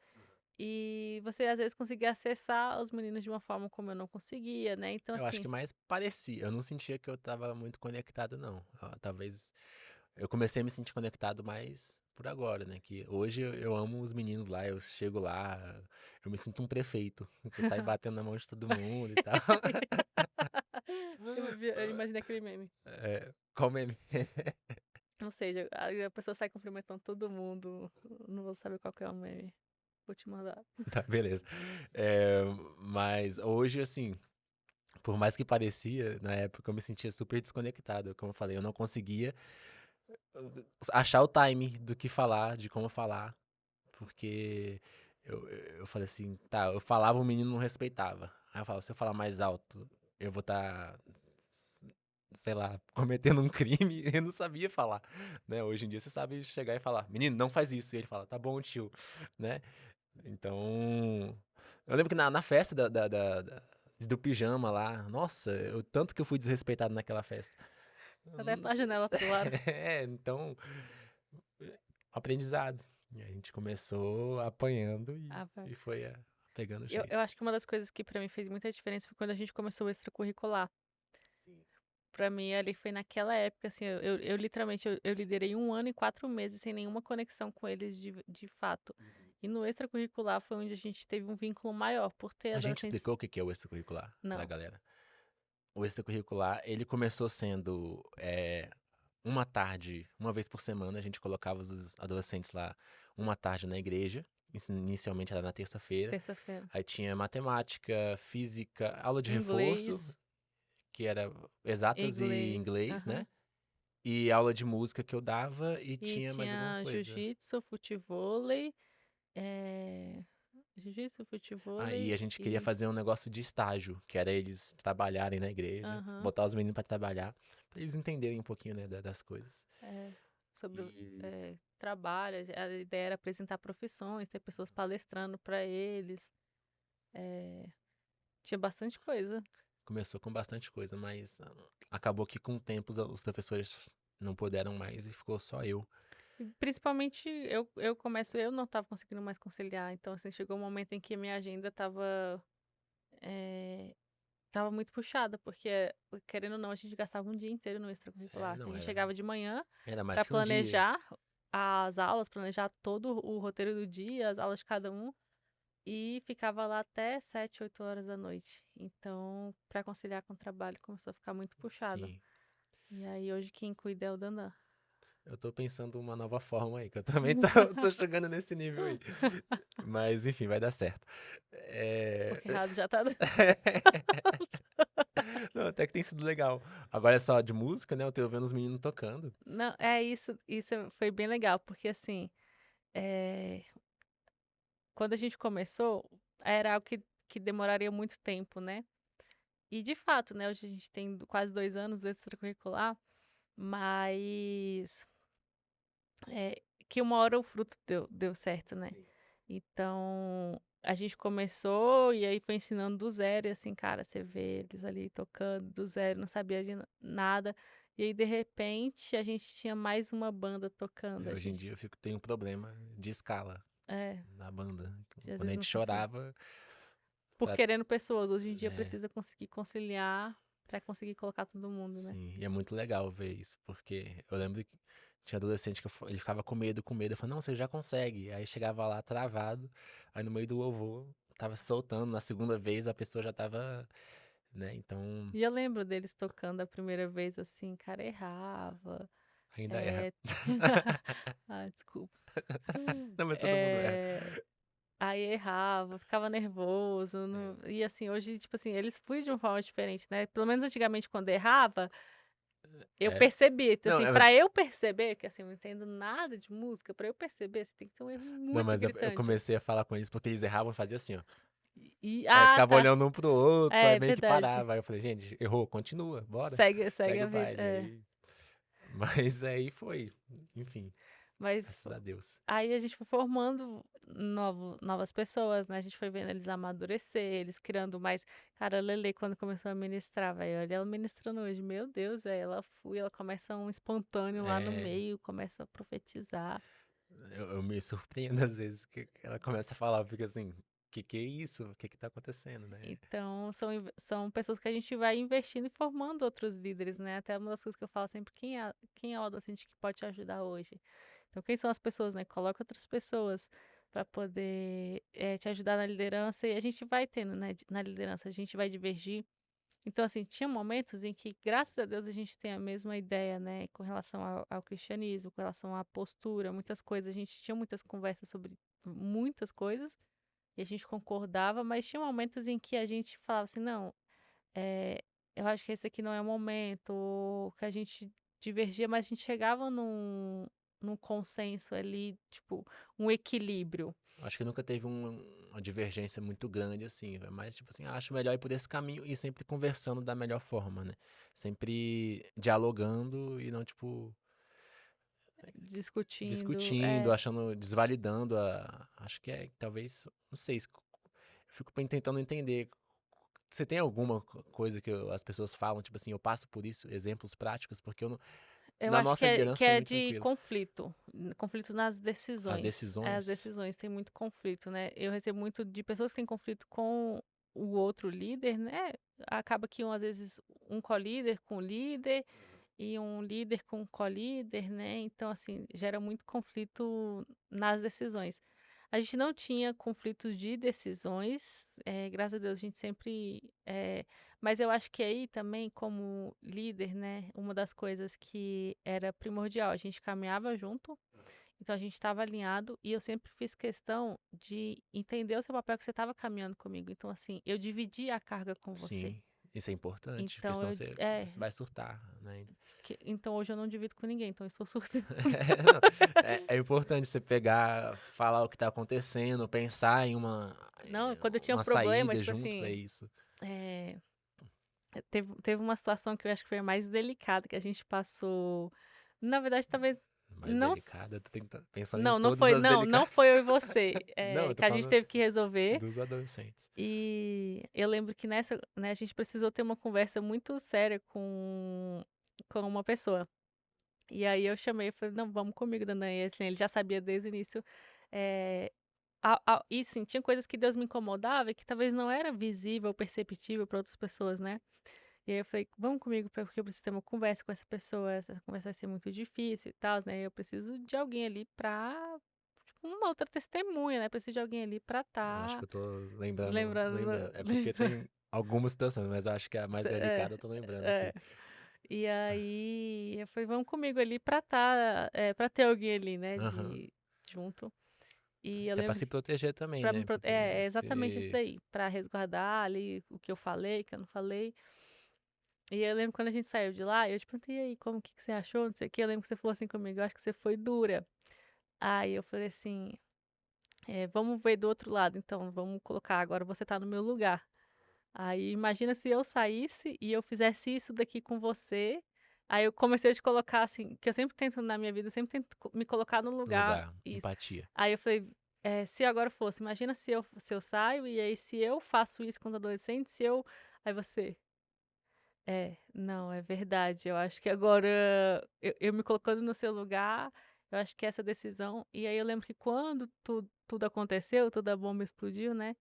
e você às vezes conseguia acessar os meninos de uma forma como eu não conseguia, né? Então Eu acho assim, que mais parecia. Eu não sentia que eu tava muito conectado, não. Talvez eu comecei a me sentir conectado mais por agora, né? Que hoje eu amo os meninos lá, eu chego lá, eu me sinto um prefeito, que eu saio batendo na mão de todo mundo e tal. eu imaginei aquele meme. Qual meme? Não sei, a pessoa sai cumprimentando todo mundo. Não vou saber qual que é o meme. Vou te mandar. Tá, beleza. É, mas hoje, assim, por mais que parecia, na época eu me sentia super desconectado. Como eu falei, eu não conseguia achar o time do que falar, de como falar. Porque eu falei assim, tá, eu falava, o menino não respeitava. Aí eu falava, se eu falar mais alto, eu vou estar, sei lá, cometendo um crime. Eu não sabia falar, né? Hoje em dia você sabe chegar e falar, menino, não faz isso. E ele fala, tá bom, tio, né? Então, eu lembro que na festa do pijama lá, nossa, tanto que eu fui desrespeitado naquela festa. Até a janela pro lado. Então, aprendizado. E a gente começou apanhando Ah, e foi pegando eu jeito. acho que uma das coisas que pra mim fez muita diferença foi quando a gente começou o extracurricular. Sim. Pra mim, ali foi naquela época, assim, eu literalmente, eu liderei 1 ano e 4 meses sem nenhuma conexão com eles de fato. E no extracurricular foi onde a gente teve um vínculo maior, por ter A gente adolescentes. explicou o que que é o extracurricular pra Não. galera. O extracurricular, ele começou sendo uma tarde, uma vez por semana, a gente colocava os adolescentes lá uma tarde na igreja. Inicialmente era na terça-feira. Terça-feira. Aí tinha matemática, física, aula de reforço, Inglês, que era exatas e inglês, inglês, aham. né? E aula de música que eu dava e E tinha mais alguma tinha coisa. jiu-jitsu, futevôlei, é... jiu-jitsu, Aí futevôlei a gente queria e... fazer um negócio de estágio, que era eles trabalharem na igreja, Aham. botar os meninos pra trabalhar, pra eles entenderem um pouquinho, né, das coisas. É, sobre E trabalho, a ideia era apresentar profissões, ter pessoas palestrando para eles. é, Tinha bastante coisa. começou com bastante coisa, mas acabou que com o tempo os professores não puderam mais e ficou só eu. E principalmente eu não estava conseguindo mais conciliar. Então, assim, chegou um momento em que a minha agenda eh, tava muito puxada, porque, querendo ou não, a gente gastava um dia inteiro no É, extracurricular. A não, gente era, chegava de manhã era para mais que um dia. planejar as aulas, planejar todo o roteiro do dia, as aulas de cada um, e ficava lá até 7, 8 horas da noite. Então, para conciliar com o trabalho, começou a ficar muito puxado. Sim. E aí, hoje, quem cuida é o Dandan. Eu tô pensando uma nova forma aí, que eu também tô chegando nesse nível aí. Mas, enfim, vai dar certo. É... Porque errado já tá dando. Não, até que tem sido legal. Agora é só de música, né? Eu tô vendo os meninos tocando. Não, isso foi bem legal, porque assim, eh, quando a gente começou, era algo que demoraria muito tempo, né? E de fato, né, hoje a gente tem quase 2 anos de extracurricular, mas que uma hora o fruto deu certo, né? Sim. Então, a gente começou e aí foi ensinando do zero, e assim, cara, você vê eles ali tocando do zero, não sabia de nada. E aí, de repente, a gente tinha mais uma banda tocando. A Hoje em dia gente, eu tenho um problema de escala é, na banda. às Quando a vezes não gente consegue. chorava, Por pra- querendo pessoas, hoje em dia é, precisa conseguir conciliar pra conseguir colocar todo mundo, né? sim, e é muito legal ver isso, porque eu lembro que tinha adolescente que ele ficava com medo, eu falava, não, você já consegue. Aí chegava lá travado, aí no meio do louvor, tava se soltando, na segunda vez a pessoa já tava, né, então E eu lembro deles tocando a primeira vez assim, cara, errava. ainda erra. É... Ah, desculpa. Não, mas todo mundo erra. É... Aí errava, ficava nervoso. É, E assim, hoje, tipo assim, eles fluem de uma forma diferente, né? Pelo menos antigamente, quando errava, eu é. percebia. Então, Não, assim, pra eu perceber, que assim, eu não entendo nada de música, pra eu perceber, assim, tem que ser um erro não, muito mas eu gritante. comecei a falar com eles porque eles erravam e faziam assim, ó. Aí Ah, ficava tá. olhando um pro outro, aí É meio que verdade. parava. Aí eu falei, gente, errou, continua, bora, Segue segue a o vida. baile. É. Aí... Mas aí foi, enfim, Mas graças a Deus. aí a gente foi formando novas pessoas, né? A gente foi vendo eles amadurecer, eles criando mais. Cara, a Lele, quando começou a ministrar, velho, olha ela ministrando hoje, meu Deus, velho, ela começa um espontâneo lá no É, meio, começa a profetizar. eu me surpreendo às vezes que ela começa a falar, fica assim, que é isso? O que tá acontecendo, né? Então, são pessoas que a gente vai investindo e formando outros líderes, né? Até uma das coisas que eu falo sempre, quem é o adolescente que pode te ajudar hoje? Então, quem são as pessoas, né? Coloca outras pessoas para poder te ajudar na liderança e a gente vai tendo, né? Na liderança, a gente vai divergir. Então, assim, tinha momentos em que, graças a Deus, a gente tem a mesma ideia, né? Com relação ao cristianismo, com relação à postura, muitas coisas. A gente tinha muitas conversas sobre muitas coisas e a gente concordava, mas tinha momentos em que a gente falava assim, não, é, eu acho que esse aqui não é o momento, ou que a gente divergia, mas a gente chegava num consenso ali, tipo, um equilíbrio. Acho que nunca teve uma divergência muito grande assim, é mais tipo assim, acho melhor ir por esse caminho e sempre conversando da melhor forma, né? Sempre dialogando e não tipo Discutindo, discutindo, achando, desvalidando a, acho que é talvez, não sei, eu fico tentando entender. Você tem alguma coisa que as pessoas falam, tipo assim, eu passo por isso, exemplos práticos, porque eu não, eu na acho nossa que liderança foi é muito de tranquilo. conflito, conflito nas As decisões. É, as decisões, decisões tem muito conflito, né? Eu recebo muito de pessoas que têm conflito com o outro líder, né? Acaba que às vezes um co-líder com o líder e um líder com um co-líder, né? Então, assim, gera muito conflito nas decisões. A gente não tinha conflitos de decisões, graças a Deus a gente sempre. Mas eu acho que aí também, como líder, né, uma das coisas que era primordial, a gente caminhava junto, então a gente estava alinhado e eu sempre fiz questão de entender o seu papel que você estava caminhando comigo. Então, assim, eu dividi a carga com você. sim, isso é importante, porque Então, senão você vai surtar, né? então hoje eu não divido com ninguém, então eu estou surtando. Não, é importante você pegar, falar o que tá acontecendo, pensar em Não, quando eu tinha um uma problema, saída tipo junto pra assim, isso. eh, teve uma situação que eu acho que foi a mais delicada que a gente passou. Na verdade, talvez Mais não, delicada, tô tentando, pensando em não, todas as não delicadas. foi eu e você, Não, eu tô que a gente falando teve que resolver. dos adolescentes. E eu lembro que nessa, né, a gente precisou ter uma conversa muito séria com uma pessoa. E aí eu chamei, eu falei, não, vamos comigo, Dandan. E assim, ele já sabia desde o início. eh, e sim, tinha coisas que Deus me incomodava e que talvez não era visível, perceptível para outras pessoas, né? E aí eu falei, vamos comigo, porque eu preciso ter uma conversa com essa conversa vai ser muito difícil e tal, né? Eu preciso de alguém ali pra, tipo, uma outra testemunha, né? Preciso de alguém ali pra Acho que tá eu tô lembrando, lembrando, lembrando. É porque tem algumas situações, mas acho que a mais é, delicada eu tô lembrando é. aqui. E aí eu falei, vamos comigo ali pra tá, pra ter alguém ali, né, Aham. de junto. E eu Até pra lembro se que proteger também, pra me né? prote Porque é exatamente isso se. daí, pra resguardar ali o que eu falei, o que eu não falei. E eu lembro quando a gente saiu de lá, eu te perguntei: "E aí, como que você achou?", não sei o quê, eu lembro que você falou assim comigo: "Eu acho que você foi dura". Aí eu falei assim: vamos ver do outro lado então, vamos colocar agora você tá no meu lugar". Aí imagina se eu saísse e eu fizesse isso daqui com você, aí eu comecei a te colocar assim, que eu sempre tento na minha vida, eu sempre tento me colocar no No lugar, lugar, isso. empatia. Aí eu falei, se agora fosse, imagina se eu saio e aí se eu faço isso com os adolescentes, se eu aí você não, é verdade. Eu acho que agora, eu me colocando no seu lugar, eu acho que essa decisão. E aí eu lembro que quando tudo aconteceu, toda a bomba explodiu, né?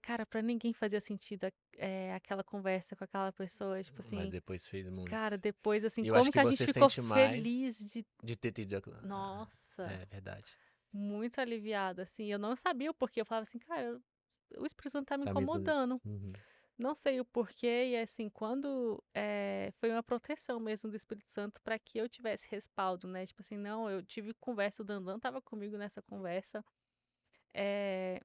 Cara, pra ninguém fazia sentido aquela conversa com aquela pessoa. Tipo Mas assim, depois fez muito. cara, depois, assim, E eu acho como que que a gente você ficou sente mais feliz de. de ter tido. Nossa, É verdade. muito aliviado, assim. Eu não sabia o porquê. Eu falava assim, cara, o Espírito Santo tá me Tá me. incomodando. Uhum. Não sei o porquê, e assim, quando foi uma proteção mesmo do Espírito Santo para que eu tivesse respaldo, né? Tipo assim, não, eu tive conversa, o Dandan tava comigo nessa conversa. Eh,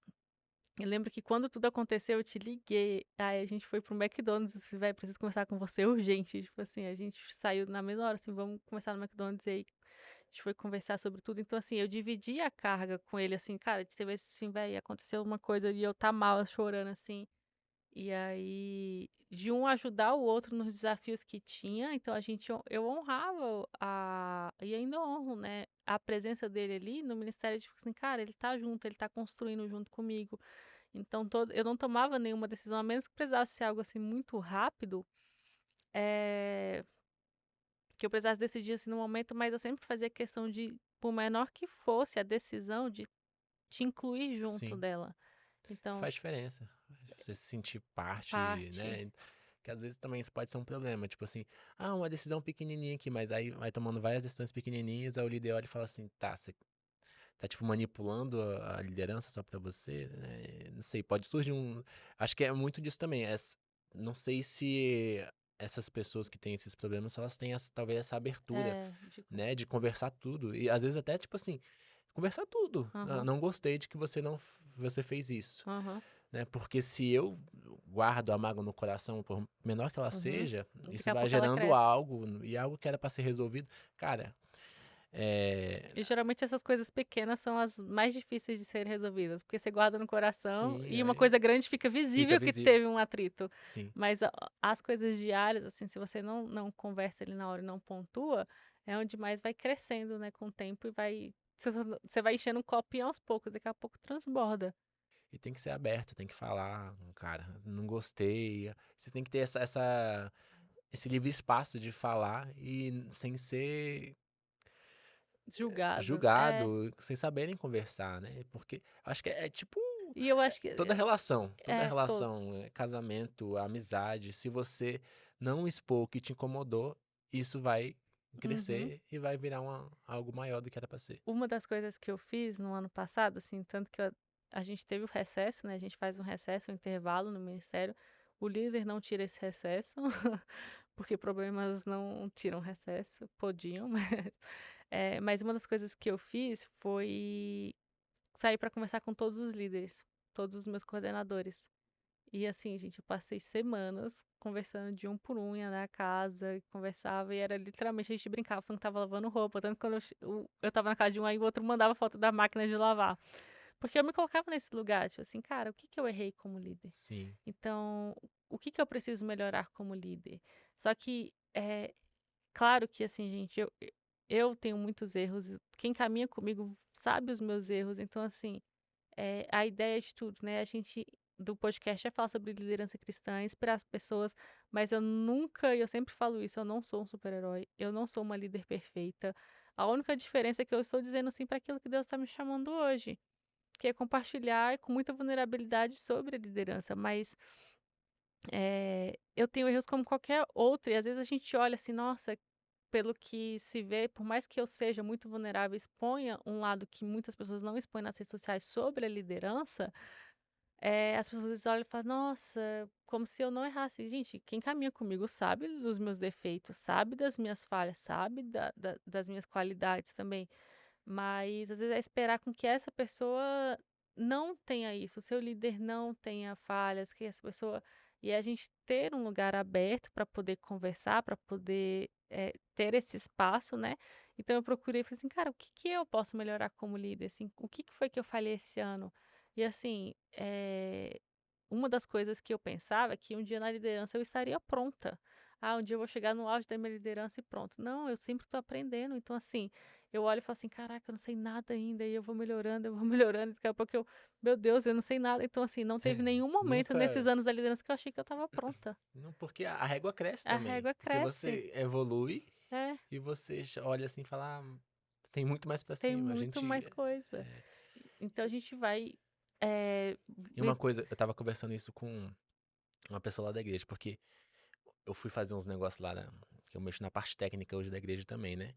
eu lembro que quando tudo aconteceu, eu te liguei. Aí a gente foi pro McDonald's, e disse, vai, preciso conversar com você urgente. Tipo assim, a gente saiu na mesma hora, assim, vamos conversar no McDonald's e aí a gente foi conversar sobre tudo. Então, assim, eu dividi a carga com ele, assim, cara, teve vezes assim, velho, aconteceu uma coisa e eu tá mal, chorando, assim. E aí, de um ajudar o outro nos desafios que tinha, então eu honrava e ainda honro, né, a presença dele ali no ministério, tipo assim, cara, ele tá junto, ele tá construindo junto comigo. Então, eu não tomava nenhuma decisão, a menos que precisasse ser algo assim muito rápido, é, que eu precisasse decidir assim no momento, mas eu sempre fazia questão de, por menor que fosse a decisão, de te incluir junto Sim. dela. Então, Faz diferença. Você se sentir parte, parte. né? Que às vezes também isso pode ser um problema. Tipo assim, uma decisão pequenininha aqui, mas aí vai tomando várias decisões pequenininhas, aí o líder olha e fala assim, tá, você tá tipo manipulando a liderança só pra você, né? Não sei, pode surgir um. Acho que é muito disso também. Não sei se essas pessoas que têm esses problemas, se elas têm talvez essa abertura, Digo, né, de conversar tudo. E às vezes até, tipo assim, conversar tudo. aham. Não gostei de que você não você fez isso, Aham, né? Porque se eu guardo a mágoa no coração, por menor que ela uhum. seja, Daqui isso a vai pouco ela gerando cresce. algo, e algo que era pra ser resolvido. Cara, é. E geralmente essas coisas pequenas são as mais difíceis de serem resolvidas, porque você guarda no coração Sim, e uma coisa grande fica fica visível que visível. teve um atrito. Sim. Mas as coisas diárias, assim, se você não conversa ali na hora e não pontua, é onde mais vai crescendo, né, com o tempo e vai. Você vai enchendo um copinho aos poucos, daqui a pouco transborda. E tem que ser aberto, tem que falar, cara, não gostei. Você tem que ter esse livre espaço de falar e sem ser Julgado. julgado, sem saberem conversar, né? Porque acho que é tipo E eu acho que. toda Todo. relação, casamento, amizade, se você não expor o que te incomodou, isso vai Uhum. crescer e vai virar algo maior do que era pra ser. Uma das coisas que eu fiz no ano passado, assim, tanto que a gente teve o recesso, né? A gente faz um recesso, um intervalo no ministério. O líder não tira esse recesso, porque problemas não tiram recesso, podiam, mas uma das coisas que eu fiz foi sair para conversar com todos os líderes, todos os meus coordenadores. E assim, gente, eu passei semanas conversando de um por um, ia na casa, conversava, e era literalmente, a gente brincava, falando que tava lavando roupa, tanto que quando eu tava na casa de um, aí o outro mandava foto da máquina de lavar. Porque eu me colocava nesse lugar, tipo assim, cara, o que que eu errei como líder? Sim, Então, o que que eu preciso melhorar como líder? Só que, claro que assim, gente, eu tenho muitos erros, quem caminha comigo sabe os meus erros, então assim, a ideia de tudo, né? A gente do podcast é falar sobre liderança cristã, inspirar as pessoas, mas eu nunca, e eu sempre falo isso, eu não sou um super-herói, eu não sou uma líder perfeita. A única diferença é que eu estou dizendo sim para aquilo que Deus está me chamando hoje, que é compartilhar com muita vulnerabilidade sobre a liderança, mas eu tenho erros como qualquer outro, e às vezes a gente olha assim, nossa, pelo que se vê, por mais que eu seja muito vulnerável, exponha um lado que muitas pessoas não expõem nas redes sociais sobre a liderança, as pessoas às vezes olham e falam, nossa, como se eu não errasse. Gente, quem caminha comigo sabe dos meus defeitos, sabe das minhas falhas, sabe das minhas qualidades também. Mas às vezes é esperar com que essa pessoa não tenha isso, o seu líder não tenha falhas, que essa pessoa. E a gente ter um lugar aberto para poder conversar, para poder ter esse espaço, né? Então eu procurei e falei assim, cara, o que que eu posso melhorar como líder? Assim, o que que foi que eu falhei esse ano? E assim, uma das coisas que eu pensava é que um dia na liderança eu estaria pronta. Ah, um dia eu vou chegar no auge da minha liderança e pronto. Não, eu sempre estou aprendendo. Então, assim, eu olho e falo assim, caraca, eu não sei nada ainda, e eu vou melhorando, eu vou melhorando, e daqui a pouco meu Deus, eu não sei nada. Então, assim, não teve nenhum momento nesses Nunca. anos da liderança que eu achei que eu estava pronta. Não, porque a régua cresce A também. régua Porque cresce. você evolui É, e você olha assim e fala, tem muito mais pra tem cima. A muito gente. mais coisa. é, Então, a gente vai. é, E uma coisa, eu tava conversando isso com uma pessoa lá da igreja, porque eu fui fazer uns negócios lá, que eu mexo na parte técnica hoje da igreja também, né?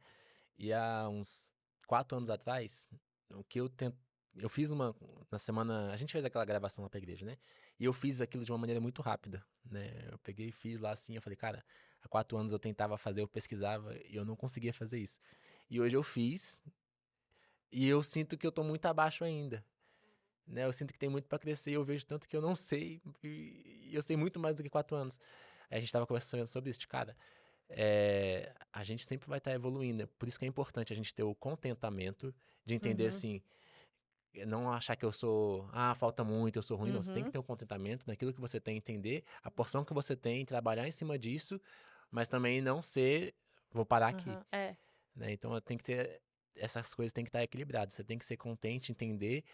E há uns 4 anos atrás, o que eu tento. Eu fiz uma. Na semana. A gente fez aquela gravação lá pra igreja, né? E eu fiz aquilo de uma maneira muito rápida, né? Eu peguei e fiz lá assim. Eu falei, cara, há 4 anos eu tentava fazer, eu pesquisava e eu não conseguia fazer isso. E hoje eu fiz e eu sinto que eu tô muito abaixo ainda. Né? Eu sinto que tem muito pra crescer e eu vejo tanto que eu não sei. E eu sei muito mais do que 4 anos. Aí a gente tava conversando sobre isso, de, cara. A gente sempre vai estar evoluindo. Por isso que é importante a gente ter o contentamento de entender uhum, assim, não achar que eu sou, falta muito, eu sou ruim. Não, você tem que uhum, ter um contentamento naquilo que você tem, entender a porção que você tem, trabalhar em cima disso, mas também não ser, vou parar aqui, uhum, né? Então tem que ter, essas coisas têm que estar equilibradas. Você tem que ser contente, entender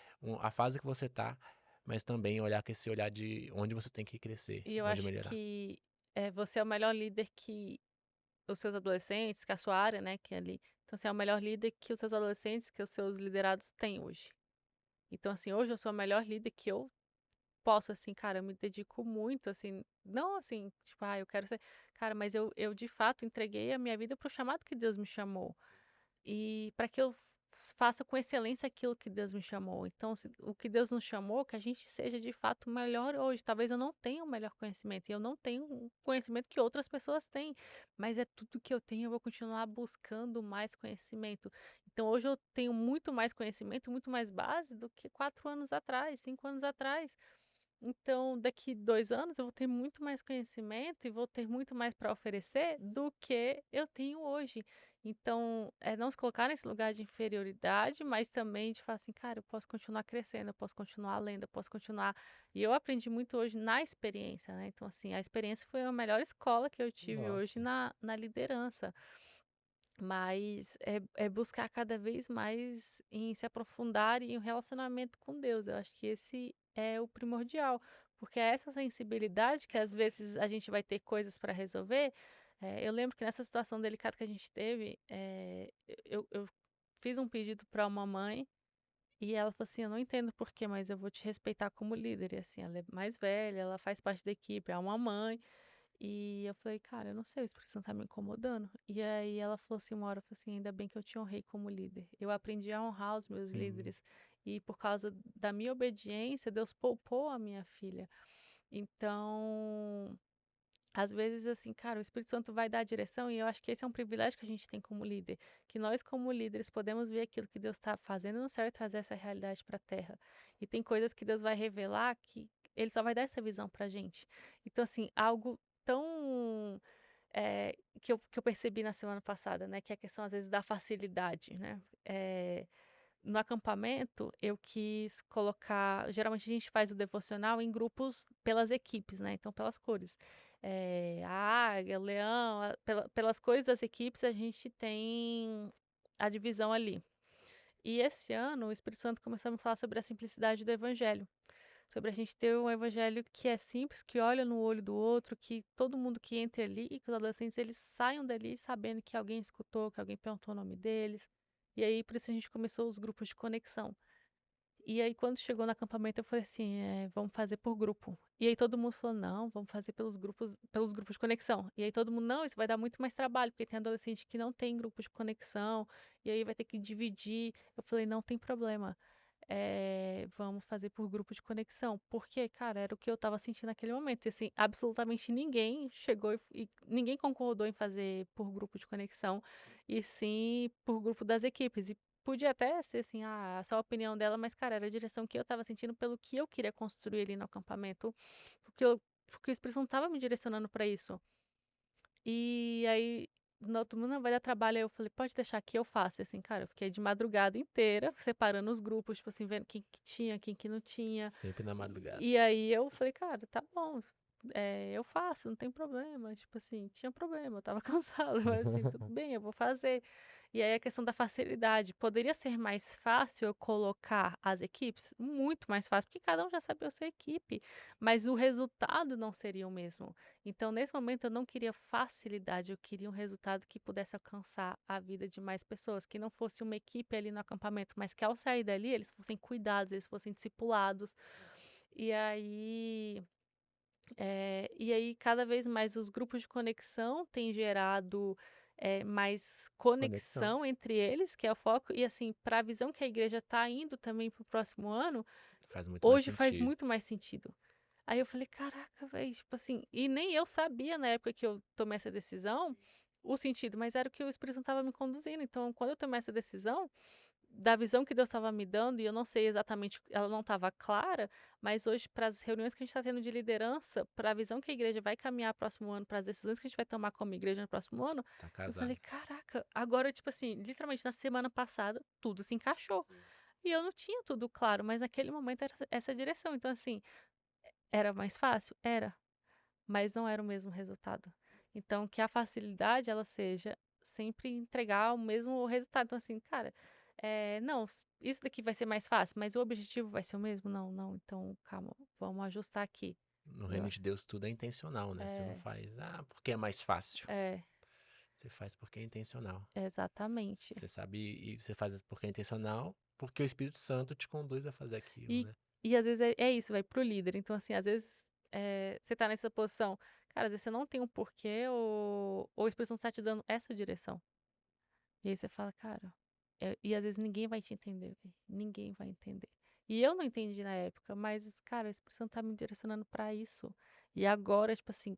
a fase que você tá, mas também olhar com esse olhar de onde você tem que crescer, E eu onde acho melhorar. que você é o melhor líder que os seus adolescentes, que é a sua área, né, que é ali. Então, assim, é o melhor líder que os seus adolescentes, que os seus liderados têm hoje. Então, assim, hoje eu sou a melhor líder que eu posso, assim, cara, eu me dedico muito, assim, não assim, tipo, eu quero ser. Cara, mas eu de fato entreguei a minha vida pro chamado que Deus me chamou. E para que eu faça com excelência aquilo que Deus me chamou. Então, o que Deus nos chamou, que a gente seja de fato melhor hoje. Talvez eu não tenha o melhor conhecimento, e eu não tenho o conhecimento que outras pessoas têm, mas é tudo que eu tenho, eu vou continuar buscando mais conhecimento. Então, hoje eu tenho muito mais conhecimento, muito mais base do que 4 anos atrás, 5 anos atrás. Então, daqui 2 anos eu vou ter muito mais conhecimento e vou ter muito mais para oferecer do que eu tenho hoje. Então, é não se colocar nesse lugar de inferioridade, mas também de falar assim, cara, eu posso continuar crescendo, eu posso continuar lendo, eu posso continuar. E eu aprendi muito hoje na experiência, né? Então, assim, a experiência foi a melhor escola que eu tive hoje Nossa, na liderança. Mas é buscar cada vez mais em se aprofundar em um relacionamento com Deus. Eu acho que esse é o primordial, porque é essa sensibilidade que às vezes a gente vai ter coisas para resolver. Eu lembro que nessa situação delicada que a gente teve, eu fiz um pedido para uma mãe e ela falou assim: Eu não entendo por quê, mas eu vou te respeitar como líder. E assim, ela é mais velha, ela faz parte da equipe, é uma mãe. E eu falei, cara, eu não sei, o Espírito Santo tá me incomodando. E aí ela falou assim, uma hora, falou assim, ainda bem que eu te honrei como líder. Eu aprendi a honrar os meus sim. líderes. E por causa da minha obediência, Deus poupou a minha filha. Então, às vezes, assim, cara, o Espírito Santo vai dar a direção e eu acho que esse é um privilégio que a gente tem como líder. Que nós, como líderes, podemos ver aquilo que Deus está fazendo no céu e trazer essa realidade para a terra. E tem coisas que Deus vai revelar que Ele só vai dar essa visão pra gente. Então, assim, algo tão que eu percebi na semana passada, né? Que é a questão, às vezes, da facilidade, né? No acampamento, eu quis colocar. Geralmente a gente faz o devocional em grupos pelas equipes, né? Então, pelas cores. A águia, o leão, pelas cores das equipes, a gente tem a divisão ali. E esse ano, o Espírito Santo começou a me falar sobre a simplicidade do evangelho. sobre a gente ter um evangelho que é simples, que olha no olho do outro, que todo mundo que entre ali, e que os adolescentes eles saiam dali sabendo que alguém escutou, que alguém perguntou o nome deles. E aí, por isso a gente começou os grupos de conexão. E aí, quando chegou no acampamento, eu falei assim, vamos fazer por grupo. E aí todo mundo falou, não, vamos fazer pelos grupos de conexão. E aí todo mundo, não, isso vai dar muito mais trabalho, porque tem adolescente que não tem grupo de conexão, e aí vai ter que dividir. Eu falei, não tem problema. Vamos fazer por grupo de conexão. Porque, cara, era o que eu tava sentindo naquele momento. E assim, absolutamente ninguém chegou e ninguém concordou em fazer por grupo de conexão, e sim por grupo das equipes. E podia até ser assim, só a opinião dela, mas, cara, era a direção que eu tava sentindo pelo que eu queria construir ali no acampamento, porque o Espírito Santo tava me direcionando pra isso. E aí, no outro mundo, não vai dar trabalho. Aí eu falei, pode deixar que eu faço. E assim, cara, eu fiquei de madrugada inteira, separando os grupos, tipo assim, vendo quem que tinha, quem que não tinha. Sempre na madrugada. E aí eu falei, cara, tá bom, eu faço, não tem problema. Tipo assim, tinha problema, eu tava cansada, mas assim, tudo bem, eu vou fazer. E aí a questão da facilidade. Poderia ser mais fácil eu colocar as equipes? Muito mais fácil, porque cada um já sabia a sua equipe, mas o resultado não seria o mesmo. Então, nesse momento, eu não queria facilidade, eu queria um resultado que pudesse alcançar a vida de mais pessoas, que não fosse uma equipe ali no acampamento, mas que ao sair dali eles fossem cuidados, eles fossem discipulados. E aí, cada vez mais os grupos de conexão têm gerado mais Conexão. conexão entre eles, que é o foco, e assim, para a visão que a igreja está indo também para o próximo ano, Faz muito mais hoje faz sentido. muito mais sentido. Aí eu falei, caraca, velho, tipo assim, e nem eu sabia na época que eu tomei essa decisão o sentido, mas era o que o Espírito Santo estava me conduzindo. Então, quando eu tomei essa decisão, da visão que Deus estava me dando, e eu não sei exatamente, ela não estava clara, mas hoje, para as reuniões que a gente está tendo de liderança, para a visão que a igreja vai caminhar próximo ano, para as decisões que a gente vai tomar como igreja no próximo ano, Tá eu falei, casado. caraca, agora, tipo assim, literalmente na semana passada, tudo se encaixou. E eu não tinha tudo claro, mas naquele momento era essa direção. Então, assim, era mais fácil? Era, mas não era o mesmo resultado. Então, que a facilidade ela seja sempre entregar o mesmo resultado. Então, assim, cara, não, isso daqui vai ser mais fácil, mas o objetivo vai ser o mesmo? Não, não. Então, calma, vamos ajustar aqui. No Entendeu? reino de Deus tudo é intencional, né? Você não É, faz, porque é mais fácil. é, Você faz porque é intencional. exatamente. Você sabe, e você faz porque é intencional, porque o Espírito Santo te conduz a fazer aquilo, E, né? e às vezes é isso, vai pro líder. Então, assim, às vezes você tá nessa posição, cara, às vezes você não tem um porquê, ou o Espírito Santo tá te dando essa direção. E aí você fala, cara, e às vezes ninguém vai te entender, velho. Ninguém vai entender. E eu não entendi na época, mas, cara, a expressão tá me direcionando pra isso. E agora, tipo assim,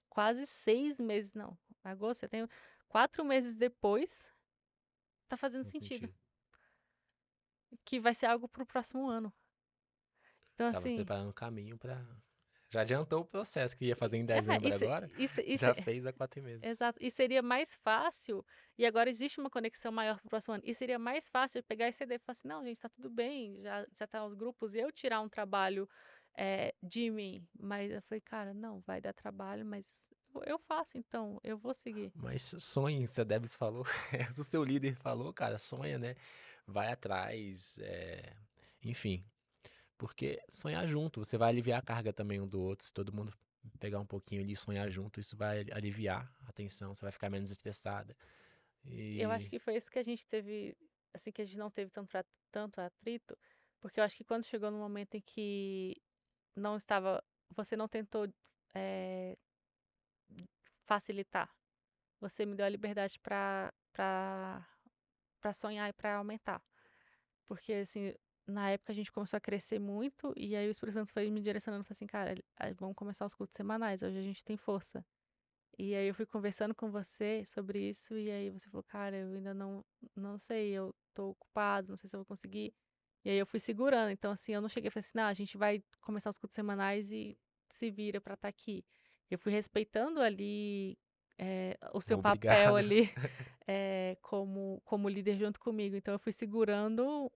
quase 6 meses, não, agosto, setembro, 4 meses depois, tá fazendo No sentido. sentido. Que vai ser algo pro próximo ano. Então, Tava assim, preparando o caminho pra. Já adiantou o processo que ia fazer em é, dezembro isso, agora. isso, isso, Já fez há 4 meses. exato. E seria mais fácil, e agora existe uma conexão maior pro próximo ano. E seria mais fácil eu pegar esse CD e falar assim: não, gente, tá tudo bem, já tá os grupos, e eu tirar um trabalho de mim. Mas eu falei, cara, não, vai dar trabalho, mas eu faço, então, eu vou seguir. Mas sonhe, você Debs falou. O seu líder falou, cara, sonha, né? Vai atrás. Enfim. Porque sonhar junto, você vai aliviar a carga também um do outro. Se todo mundo pegar um pouquinho ali e sonhar junto, isso vai aliviar a tensão, você vai ficar menos estressada. Eu acho E que foi isso que a gente teve, assim, que a gente não teve tanto atrito, porque eu acho que quando chegou no momento em que não estava, você não tentou eh, facilitar. Você me deu a liberdade para sonhar e para aumentar. Porque, assim, na época a gente começou a crescer muito e aí o Espírito Santo foi me direcionando, falou assim, cara, vamos começar os cultos semanais, hoje a gente tem força. E aí eu fui conversando com você sobre isso e aí você falou, cara, eu ainda não sei, eu tô ocupado, não sei se eu vou conseguir. E aí eu fui segurando, então assim, eu não cheguei e falei assim, não, a gente vai começar os cultos semanais e se vira pra estar aqui. Eu fui respeitando ali o seu papel obrigado. ali como líder junto comigo. Então eu fui segurando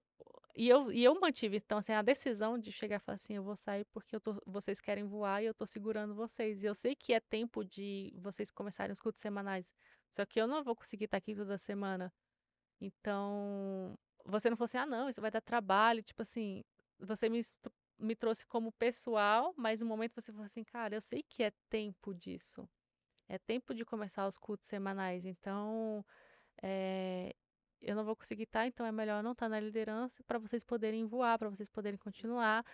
e eu mantive, então, assim, a decisão de chegar e falar assim, eu vou sair porque vocês querem voar e eu tô segurando vocês. E eu sei que é tempo de vocês começarem os cultos semanais. Só que eu não vou conseguir estar aqui toda semana. Então, você não falou assim, não, isso vai dar trabalho. Tipo assim, você me trouxe como pessoal, mas no momento você falou assim, cara, eu sei que é tempo disso. É tempo de começar os cultos semanais, então eh, eu não vou conseguir estar, então é melhor não estar na liderança para vocês poderem voar, para vocês poderem continuar.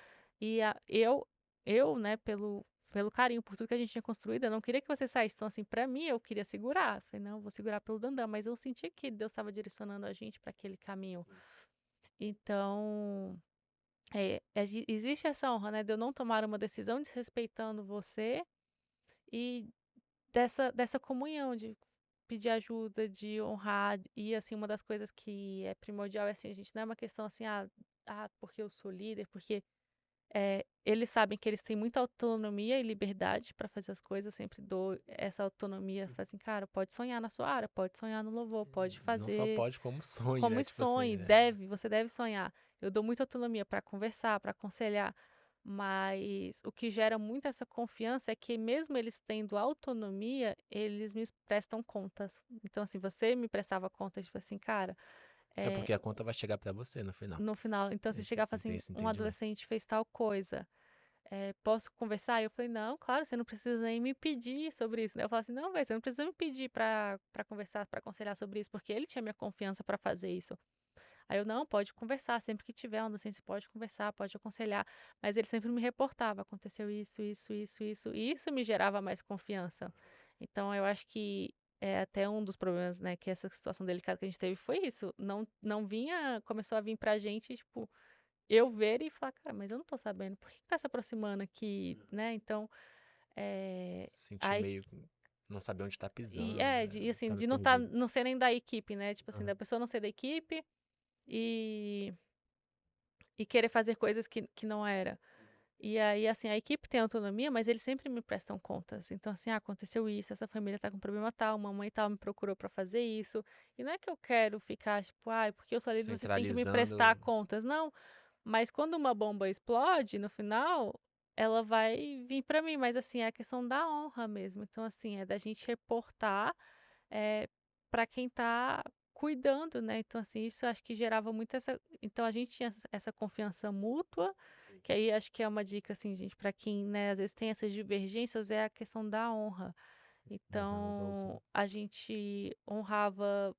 E eu, né, pelo carinho, por tudo que a gente tinha construído, eu não queria que você saísse. Então, assim, para mim, eu queria segurar. Eu falei, não, eu vou segurar pelo Dandan, mas eu senti que Deus estava direcionando a gente para aquele caminho. Então, existe essa honra, né, de eu não tomar uma decisão desrespeitando você e dessa comunhão, de pedir ajuda, de honrar. E, assim, uma das coisas que é primordial é assim, a gente não é uma questão assim, porque eu sou líder, porque eles sabem que eles têm muita autonomia e liberdade para fazer as coisas, eu sempre dou essa autonomia, falo assim, cara, pode sonhar na sua área, pode sonhar no louvor, pode Não só fazer pode, como sonha, né? como Tipo assim, sonhe, né? você deve sonhar. Eu dou muita autonomia para conversar, para aconselhar, mas o que gera muito essa confiança é que mesmo eles tendo autonomia, eles me prestam contas. Então, assim, você me prestava contas, tipo assim, cara, É é, porque a conta vai chegar pra você no final. no final, então se chegar e falar Tem assim, esse um entendimento. adolescente fez tal coisa, posso conversar? Eu falei, não, claro, você não precisa nem me pedir sobre isso, né? Eu falei assim, não, velho, você não precisa me pedir para conversar, para aconselhar sobre isso, porque ele tinha minha confiança para fazer isso. Aí eu, não, pode conversar, sempre que tiver uma docência, pode conversar, pode aconselhar. Mas ele sempre me reportava, aconteceu isso, isso, isso, isso, e isso me gerava mais confiança. Então eu acho que é até um dos problemas, né, que essa situação delicada que a gente teve foi isso. Não vinha, começou a vir pra gente, tipo, eu ver e falar, cara, mas eu não tô sabendo, por que que tá se aproximando aqui, né? Então, Sentir aí, meio. Não saber onde tá e, pisando, né? assim, Ficar de perdido. não ser nem da equipe, né? Tipo assim, Aham. da pessoa não ser da equipe e querer fazer coisas que não era. E aí, assim, a equipe tem autonomia, mas eles sempre me prestam contas. Então, assim, aconteceu isso, essa família tá com problema tal, mamãe tal me procurou pra fazer isso. E não é que eu quero ficar, tipo, porque eu sou líder, vocês têm que me prestar Centralizando. contas. Não, mas quando uma bomba explode, no final, ela vai vir pra mim. Mas, assim, é a questão da honra mesmo. Então, assim, é da gente reportar é, para quem tá cuidando, né? Então, assim, isso acho que gerava muito essa. Então, a gente tinha essa confiança mútua, Sim. que aí acho que é uma dica, assim, gente, para quem, né, às vezes tem essas divergências, é a questão da honra. Honrar uns aos Então, a outros. gente honrava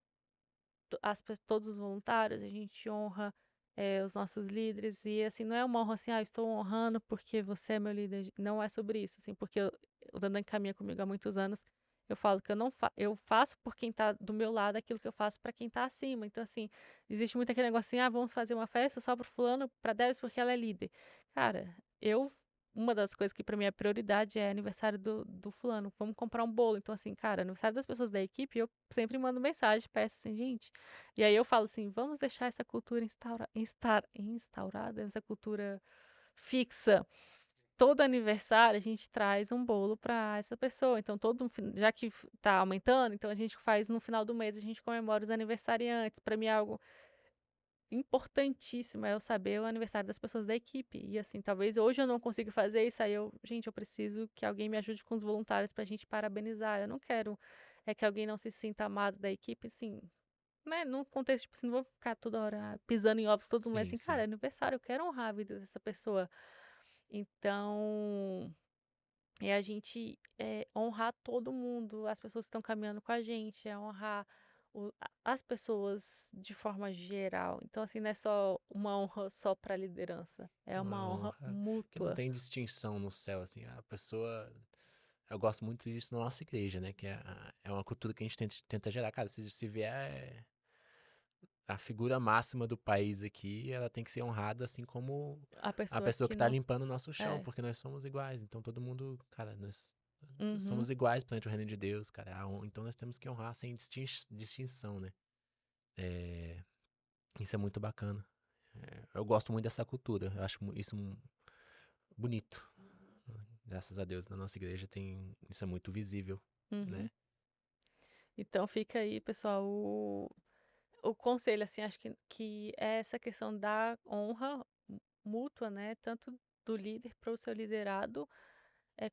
todos os voluntários, a gente honra os nossos líderes, e assim, não é uma honra assim, estou honrando porque você é meu líder, não é sobre isso, assim, porque o Dandan caminha comigo há muitos anos, eu falo que eu não eu faço por quem tá do meu lado aquilo que eu faço para quem tá acima, então assim, existe muito aquele negócio assim, vamos fazer uma festa só pro fulano, pra Debs porque ela é líder. Cara, uma das coisas que para mim é prioridade é aniversário do fulano. Vamos comprar um bolo. Então, assim, cara, aniversário das pessoas da equipe, eu sempre mando mensagem, peço assim, gente. E aí eu falo assim, vamos deixar essa cultura instaurada, essa cultura fixa. Todo aniversário a gente traz um bolo para essa pessoa. Então, já que tá aumentando, então a gente faz no final do mês, a gente comemora os aniversariantes. Para mim é algo importantíssimo é eu saber o aniversário das pessoas da equipe. E assim, talvez hoje eu não consiga fazer isso, aí gente, eu preciso que alguém me ajude com os voluntários pra gente parabenizar. Eu não quero que alguém não se sinta amado da equipe, assim, né? Num contexto, tipo assim, não vou ficar toda hora pisando em ovos todo mês, Sim, assim, cara, sim. é aniversário, eu quero honrar a vida dessa pessoa. Então, é a gente honrar todo mundo, as pessoas que estão caminhando com a gente, é honrar as pessoas de forma geral. Então, assim, não é só uma honra só para a liderança, é Uma uma honra honra que não mútua. tem distinção no céu, assim. A pessoa. Eu gosto muito disso na nossa igreja, né? Que é uma cultura que a gente tenta gerar. Cara, se vier a figura máxima do país aqui, ela tem que ser honrada, assim como A a pessoa pessoa que que tá não. limpando o nosso chão, É. porque nós somos iguais. Então todo mundo, cara, nós Uhum, somos iguais perante o reino de Deus, cara. Então nós temos que honrar sem distinção, né? É, isso é muito bacana. Eu gosto muito dessa cultura. Eu acho isso bonito. Graças a Deus, na nossa igreja tem isso é muito visível, uhum. né? Então fica aí, pessoal, o conselho, assim, acho que é essa questão da honra mútua, né? Tanto do líder para o seu liderado,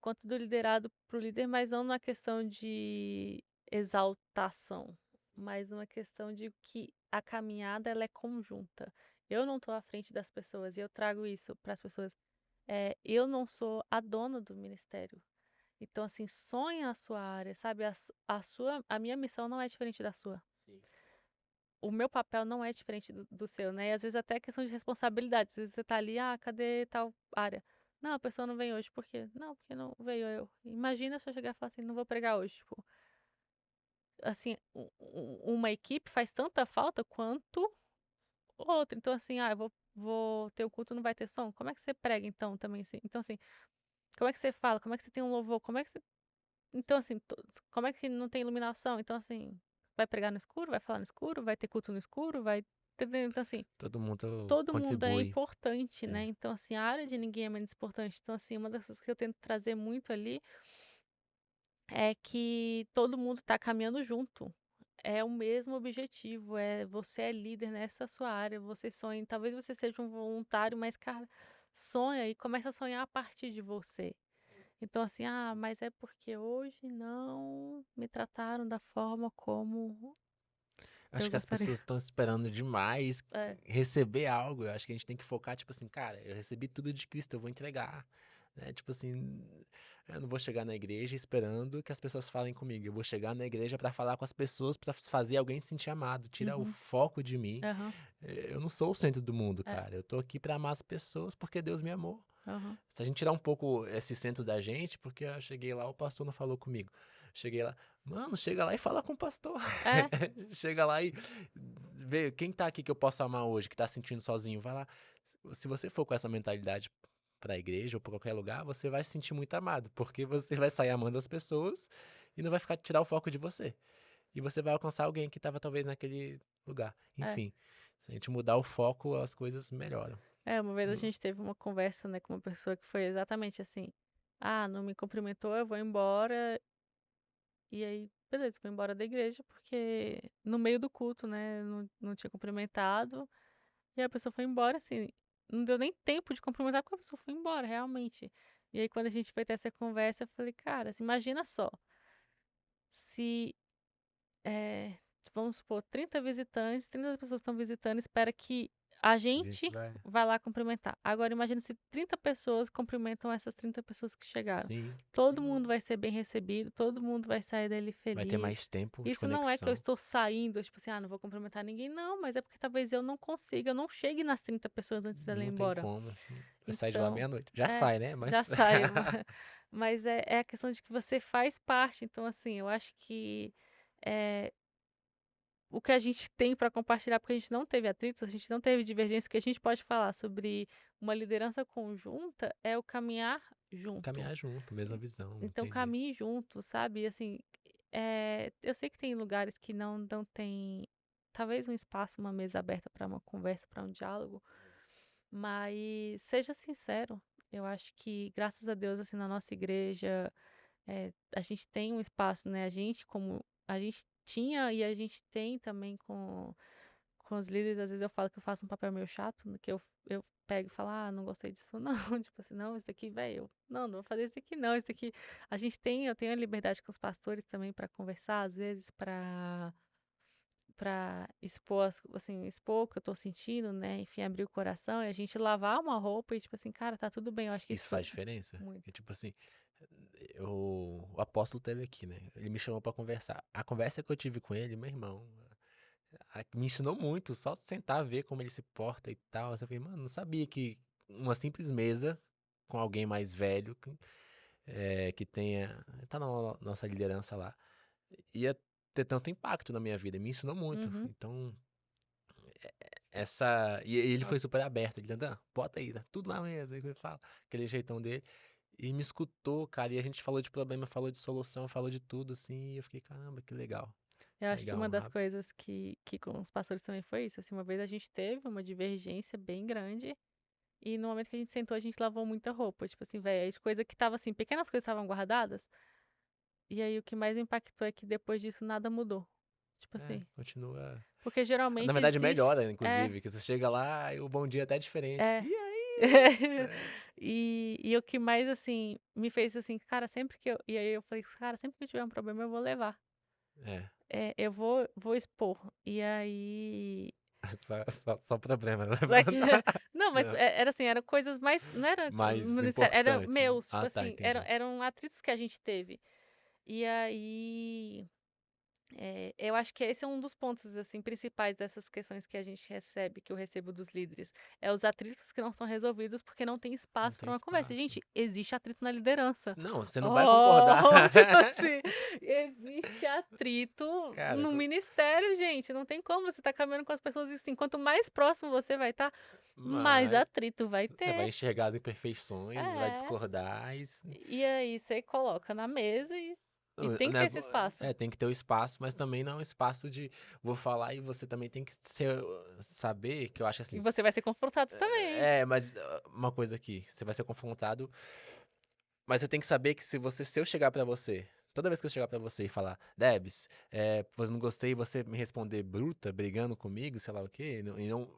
quanto do liderado para o líder, mas não na questão de exaltação, mas numa questão de que a caminhada ela é conjunta. Eu não estou à frente das pessoas e eu trago isso para as pessoas. eu não sou a dona do ministério. Então, assim, sonha a sua área, sabe? A minha missão não é diferente da sua. Sim. O meu papel não é diferente do seu, né? E às vezes até é questão de responsabilidade. Às vezes você tá ali, cadê tal área? Não, a pessoa não vem hoje. Por quê? Não, porque não veio eu. Imagina se eu chegar e falar assim, não vou pregar hoje. Tipo, assim, uma equipe faz tanta falta quanto outra. Então, assim, eu vou ter o culto, não vai ter som. Como é que você prega, então, também, assim? Então, assim, como é que você fala? Como é que você tem um louvor? Como é que você... Então, assim, como é que não tem iluminação? Então, assim, vai pregar no escuro? Vai falar no escuro? Vai ter culto no escuro? Vai... Entendeu? Então, assim, Todo mundo todo mundo é contribui. importante, né? É. Então, assim, a área de ninguém é menos importante. Então, assim, uma das coisas que eu tento trazer muito ali é que todo mundo tá caminhando junto. É o mesmo objetivo, você é líder nessa sua área, você sonha, talvez você seja um voluntário, mas, cara, sonha e começa a sonhar a partir de você. Então, assim, mas é porque hoje não me trataram da forma como Acho eu que as gostaria. pessoas estão esperando demais É, receber algo. Eu acho que a gente tem que focar, tipo assim, cara, eu recebi tudo de Cristo, eu vou entregar. Né? Tipo assim, eu não vou chegar na igreja esperando que as pessoas falem comigo. Eu vou chegar na igreja pra falar com as pessoas, pra fazer alguém se sentir amado, tirar o uhum, foco de mim. aham, Eu não sou o centro do mundo, é, cara. Eu tô aqui pra amar as pessoas porque Deus me amou. aham, Se a gente tirar um pouco esse centro da gente, porque eu cheguei lá, o pastor não falou comigo. Cheguei lá, mano, chega lá e fala com o pastor. é, Chega lá e vê quem tá aqui que eu posso amar hoje, que tá sentindo sozinho, vai lá. Se você for com essa mentalidade pra igreja ou pra qualquer lugar, você vai se sentir muito amado, porque você vai sair amando as pessoas e não vai ficar tirar o foco de você. E você vai alcançar alguém que tava talvez naquele lugar. é. Enfim, se a gente mudar o foco, as coisas melhoram. Uma vez a gente teve uma conversa, né, com uma pessoa que foi exatamente assim. Não me cumprimentou, eu vou embora. E aí, beleza, fui embora da igreja, porque no meio do culto, né, não tinha cumprimentado. E a pessoa foi embora, assim, não deu nem tempo de cumprimentar, porque a pessoa foi embora, realmente. E aí, quando a gente foi ter essa conversa, eu falei, cara, assim, imagina só, se, é, vamos supor, 30 visitantes, 30 pessoas estão visitando, espera que a A gente gente vai. vá lá cumprimentar. Agora, imagina se 30 pessoas cumprimentam essas 30 pessoas que chegaram. Sim. Todo mundo vai ser bem recebido, todo mundo vai sair dali Vai ter feliz. mais tempo de Isso não é que eu conexão. estou saindo, tipo assim, não vou cumprimentar ninguém, não, mas é porque talvez eu não consiga, eu não chegue nas 30 pessoas antes dela ir Não tem embora. como, assim. Vai sair de lá Então, meia-noite. Já é, sai, né? já Mas. saio. Mas é a questão de que você faz parte. Então, assim, eu acho que é, o que a gente tem para compartilhar, porque a gente não teve atritos, a gente não teve divergência, o que a gente pode falar sobre uma liderança conjunta é o caminhar junto. Caminhar junto, mesma visão, Então, entendi. caminhe junto, sabe? Assim, eu sei que tem lugares que não tem, talvez um espaço, uma mesa aberta para uma conversa, para um diálogo, mas seja sincero. Eu acho que, graças a Deus, assim, na nossa igreja, a gente tem um espaço, né? Como a gente tinha e a gente tem também com os líderes. Às vezes eu falo que eu faço um papel meio chato, né, que eu pego e falo, não gostei disso, não. Tipo assim, não, isso daqui, velho, não vou fazer isso daqui, não. Isso daqui. Eu tenho a liberdade com os pastores também para conversar, às vezes, para expor, assim, expor o que eu tô sentindo, né? Enfim, abrir o coração e a gente lavar uma roupa e, tipo assim, cara, tá tudo bem. Eu acho que Isso isso faz diferença? muito. Porque, tipo assim, o apóstolo teve aqui, né? Ele me chamou pra conversar. A conversa que eu tive com ele, meu irmão, me ensinou muito. Só sentar, ver como ele se porta e tal. Eu falei, mano, não sabia que uma simples mesa com alguém mais velho, que tenha. Tá na nossa liderança lá, ia ter tanto impacto na minha vida. Me ensinou muito. Uhum. Então, essa. E ele foi super aberto. Ele, Dan, bota aí, tá tudo na mesa. Aí ele fala, aquele jeitão dele. E me escutou, cara. E a gente falou de problema, falou de solução, falou de tudo, assim. E eu fiquei, caramba, que legal. Eu acho que Legal, uma das coisas que com os pastores também foi isso. Assim, uma vez a gente teve uma divergência bem grande. E no momento que a gente sentou, a gente lavou muita roupa. Tipo assim, velho, coisa que tava assim, pequenas coisas estavam guardadas. E aí o que mais impactou é que depois disso nada mudou. Tipo assim. continua. Porque Na geralmente verdade, existe. melhora, É, inclusive, que você chega lá e o bom dia até é diferente. é. E aí? É. E o que mais, assim, me fez assim, cara, sempre que eu. E aí eu falei, cara, sempre que eu tiver um problema, eu vou levar. É. Eu vou expor. E aí. Só problema, né? Só que não, mas Não, era assim, eram coisas mais não era mais no ministério, era importantes, né? meus, tipo Ah, tá, assim, entendi. eram atritos que a gente teve. E aí, eu acho que esse é um dos pontos, assim, principais dessas questões que a gente recebe, que eu recebo dos líderes, é os atritos que não são resolvidos porque não tem Não espaço tem para uma conversa. espaço. Gente, existe atrito na liderança. Não, você não vai concordar. Oh, tipo assim, existe atrito Cara, no ministério, gente. Não tem como você tá caminhando com as pessoas e assim, quanto mais próximo você vai estar, mais mas atrito vai você vai ter. enxergar as imperfeições, vai É. discordar. E aí você coloca na mesa e tem que ter Né, esse espaço. tem que ter o espaço, mas também não é um espaço de vou falar e você também tem que saber que eu acho assim. E você vai ser confrontado também. Mas uma coisa aqui, você vai ser confrontado, mas você tem que saber que se eu chegar pra você, toda vez que eu chegar pra você e falar, Debs, você não gostei, e você me responder bruta, brigando comigo, sei lá o quê,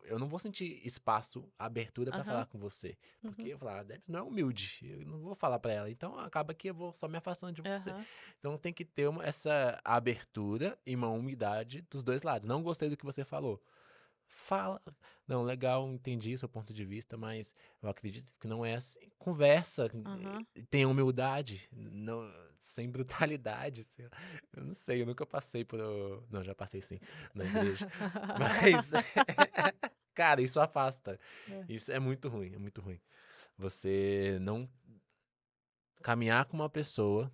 eu não vou sentir espaço, abertura pra falar Aham. com você. Porque Uhum. eu vou falar, a Debs não é humilde, eu não vou falar pra ela. Então acaba que eu vou só me afastando de você. Aham. Então tem que ter essa abertura e uma umidade dos dois lados. Não gostei do que você falou. Fala. Não, legal, entendi seu ponto de vista, mas eu acredito que não é assim. Conversa, Aham. tenha humildade, não, sem brutalidade. Eu não sei, eu nunca passei por. Não, já passei sim, na igreja. Mas, cara, isso afasta. É. Isso é muito ruim, é muito ruim. Você não caminhar com uma pessoa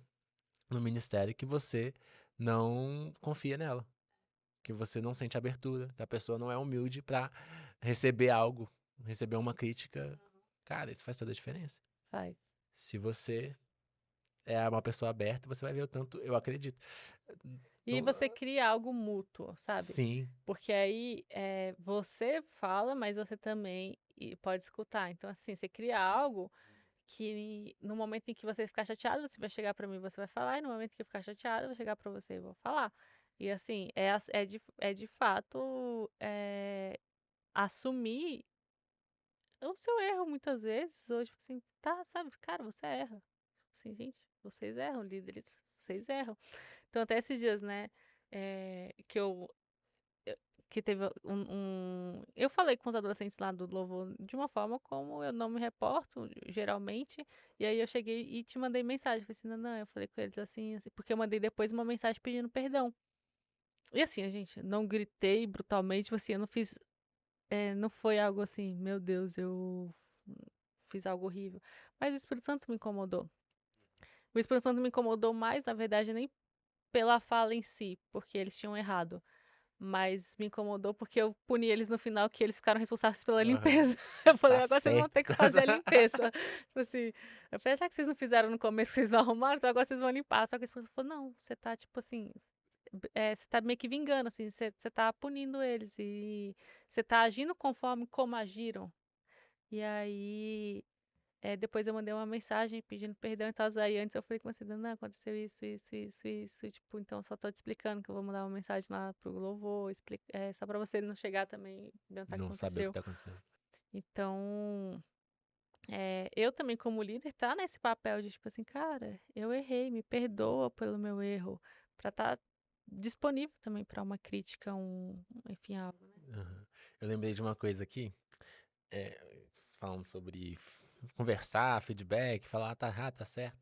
no ministério que você não confia nela, que você não sente abertura, que a pessoa não é humilde pra receber algo, receber uma crítica. Cara, isso faz toda a diferença. Faz. Se você é uma pessoa aberta, você vai ver o tanto, eu acredito. E Não- você cria algo mútuo, sabe? sim, Porque aí você fala, mas você também pode escutar. Então, assim, você cria algo que no momento em que você ficar chateado, você vai chegar pra mim, você vai falar, e no momento que eu ficar chateado, eu vou chegar pra você e vou falar. E assim, é de fato assumir o seu erro muitas vezes, ou tipo assim, tá, sabe, cara, você erra. Assim, gente, vocês erram, líderes, vocês erram. Então, até esses dias, né, que que teve eu falei com os adolescentes lá do Louvor de uma forma como eu não me reporto, geralmente, e aí eu cheguei e te mandei mensagem, falei assim, não, eu falei com eles assim, porque eu mandei depois uma mensagem pedindo perdão. E assim, gente, não gritei brutalmente, tipo assim, eu não fiz, não foi algo assim, meu Deus, eu fiz algo horrível. Mas o Espírito Santo me incomodou. O Espírito Santo me incomodou mais, na verdade, nem pela fala em si, porque eles tinham errado. Mas me incomodou porque eu puni eles no final, que eles ficaram responsáveis pela aham, limpeza. Eu falei, tá agora vocês vão certo. ter que fazer a limpeza. Tipo assim, eu falei, já que vocês não fizeram no começo, vocês não arrumaram, então agora vocês vão limpar. Só que a esposa falou, não, você tá, tipo assim, você tá meio que vingando, assim, você tá punindo eles e você tá agindo conforme como agiram. E aí, depois eu mandei uma mensagem pedindo perdão e tal. Aí antes eu falei com você, não, aconteceu isso. E, tipo, então só tô te explicando que eu vou mandar uma mensagem lá pro Louvor, só pra você não chegar também e perguntar o que Não saber o que aconteceu. tá acontecendo. Então, eu também, como líder, tá nesse papel de, tipo assim, cara, eu errei, me perdoa pelo meu erro, pra estar disponível também pra uma crítica, enfim, algo, né? Aham. Eu lembrei de uma coisa aqui, falando sobre conversar, feedback, falar, tá errado, tá certo.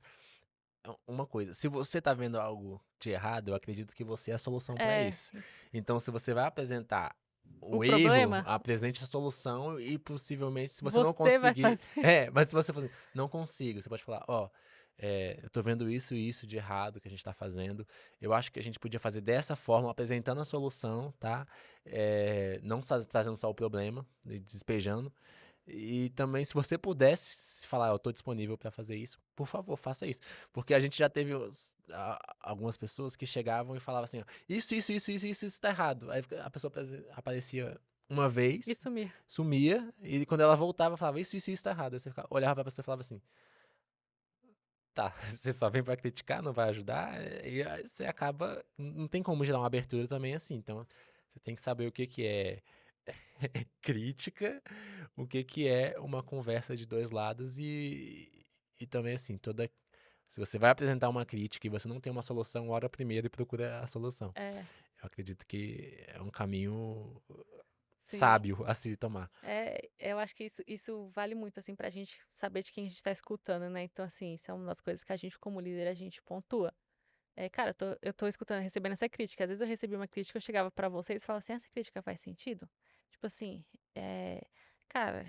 Uma coisa, se você tá vendo algo de errado, eu acredito que você é a solução para É, isso. Então, se você vai apresentar o o erro, problema, apresente a solução e possivelmente, se você não você vai conseguir, fazer. mas se você falar, não consigo, você pode falar, ó, eu tô vendo isso e isso de errado que a gente tá fazendo. Eu acho que a gente podia fazer dessa forma, apresentando a solução, tá? Não trazendo só o problema, e despejando. E também, se você pudesse falar, eu tô disponível para fazer isso, por favor, faça isso. Porque a gente já teve algumas pessoas que chegavam e falavam assim, ó, isso tá errado. Aí a pessoa aparecia uma vez, Isso mesmo. sumia, e quando ela voltava, falava, isso tá errado. Aí você olhava pra pessoa e falava assim, tá, você só vem pra criticar, não vai ajudar, e aí você acaba, não tem como gerar uma abertura também assim. Então, você tem que saber o que que é crítica, o que que é uma conversa de dois lados e também assim, se você vai apresentar uma crítica e você não tem uma solução, ora primeiro e procura a solução. É. Eu acredito que é um caminho Sim. sábio a se tomar. Eu acho que isso vale muito, assim, pra gente saber de quem a gente tá escutando, né? Então, assim, isso é uma das coisas que a gente, como líder, a gente pontua. Cara, eu tô escutando, recebendo essa crítica. Às vezes eu recebi uma crítica, eu chegava pra vocês e falava assim, essa crítica faz sentido? Tipo assim, cara,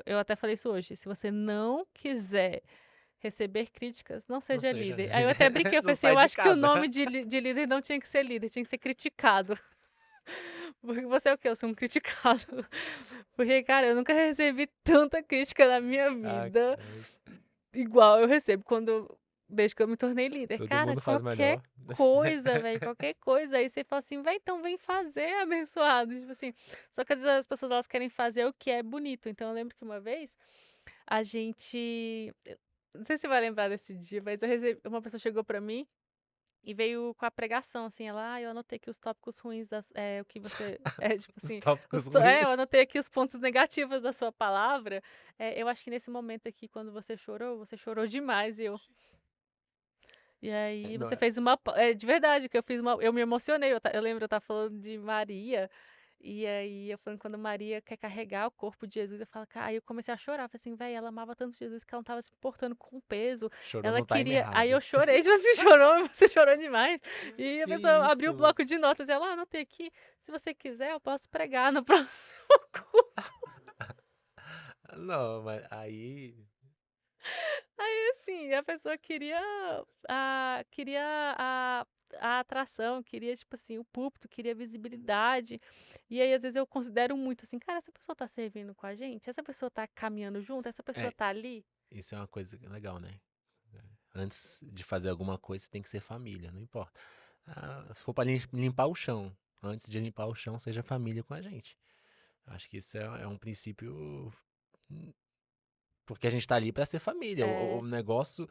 eu até falei isso hoje, se você não quiser receber críticas, não Não seja seja. líder. Aí eu até brinquei, eu Não falei assim, sai eu de acho que o casa. nome de líder não tinha que ser líder, tinha que ser criticado. Porque você é o quê? Eu sou um criticado. Porque, cara, eu nunca recebi tanta crítica na minha Ah, vida mas igual eu recebo desde que eu me tornei líder. todo Cara, mundo faz qualquer melhor. coisa, velho, qualquer coisa. Aí você fala assim, vai, então vem fazer, abençoado. Tipo assim, só que às vezes as pessoas elas querem fazer o que é bonito. Então eu lembro que uma vez a gente. Não sei se você vai lembrar desse dia, mas uma pessoa chegou pra mim e veio com a pregação, assim, ela, eu anotei aqui os tópicos ruins o que você, tipo Os assim, tópicos ruins. eu anotei aqui os pontos negativos da sua palavra, eu acho que nesse momento aqui, quando você chorou demais, e aí Não você é- fez de verdade, que eu me emocionei, eu lembro, eu tava falando de Maria, e aí eu falando quando Maria quer carregar o corpo de Jesus, eu falo, cara, aí eu comecei a chorar, falei assim, velho, ela amava tanto Jesus que ela não tava se importando com o peso, Chorou ela no time queria, aí eu errado. chorei, tipo assim, chorou, você chorou demais, e a Que pessoa abriu o isso, mano? bloco de notas, e ela, anotei aqui, se você quiser eu posso pregar no próximo culto. Não, mas aí. Aí, assim, a pessoa queria a atração, queria, tipo assim, o púlpito, queria visibilidade. E aí, às vezes, eu considero muito assim, cara, essa pessoa tá servindo com a gente? Essa pessoa tá caminhando junto? Essa pessoa É, tá ali? isso é uma coisa legal, né? Antes de fazer alguma coisa, você tem que ser família, não importa. Se for pra limpar o chão, antes de limpar o chão, seja família com a gente. Acho que isso é um princípio. Porque a gente tá ali pra ser família. O É, negócio.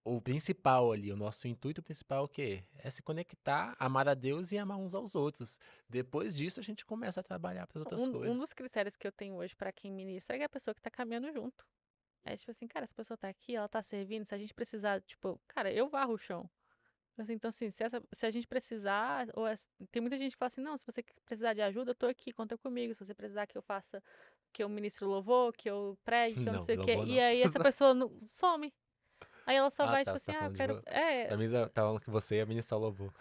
O principal ali, o nosso intuito principal é o quê? É se conectar, amar a Deus e amar uns aos outros. Depois disso, a gente começa a trabalhar para as outras um coisas. dos critérios que eu tenho hoje pra quem ministra é a pessoa que tá caminhando junto. É tipo assim, cara, essa pessoa tá aqui, ela tá servindo, se a gente precisar, tipo, cara, eu varro o chão. Assim, então, assim, se a gente precisar, tem muita gente que fala assim, não, se você precisar de ajuda, eu tô aqui, conta comigo. Se você precisar que eu faça, que eu ministre o louvor, que eu pregue, que eu não Não, sei o quê. louvor E não. aí essa pessoa some. Aí ela só Ah, vai, tá. tipo Você assim, tá eu falando de. quero. Pra mim, tá falando que você ia ministrar o louvor.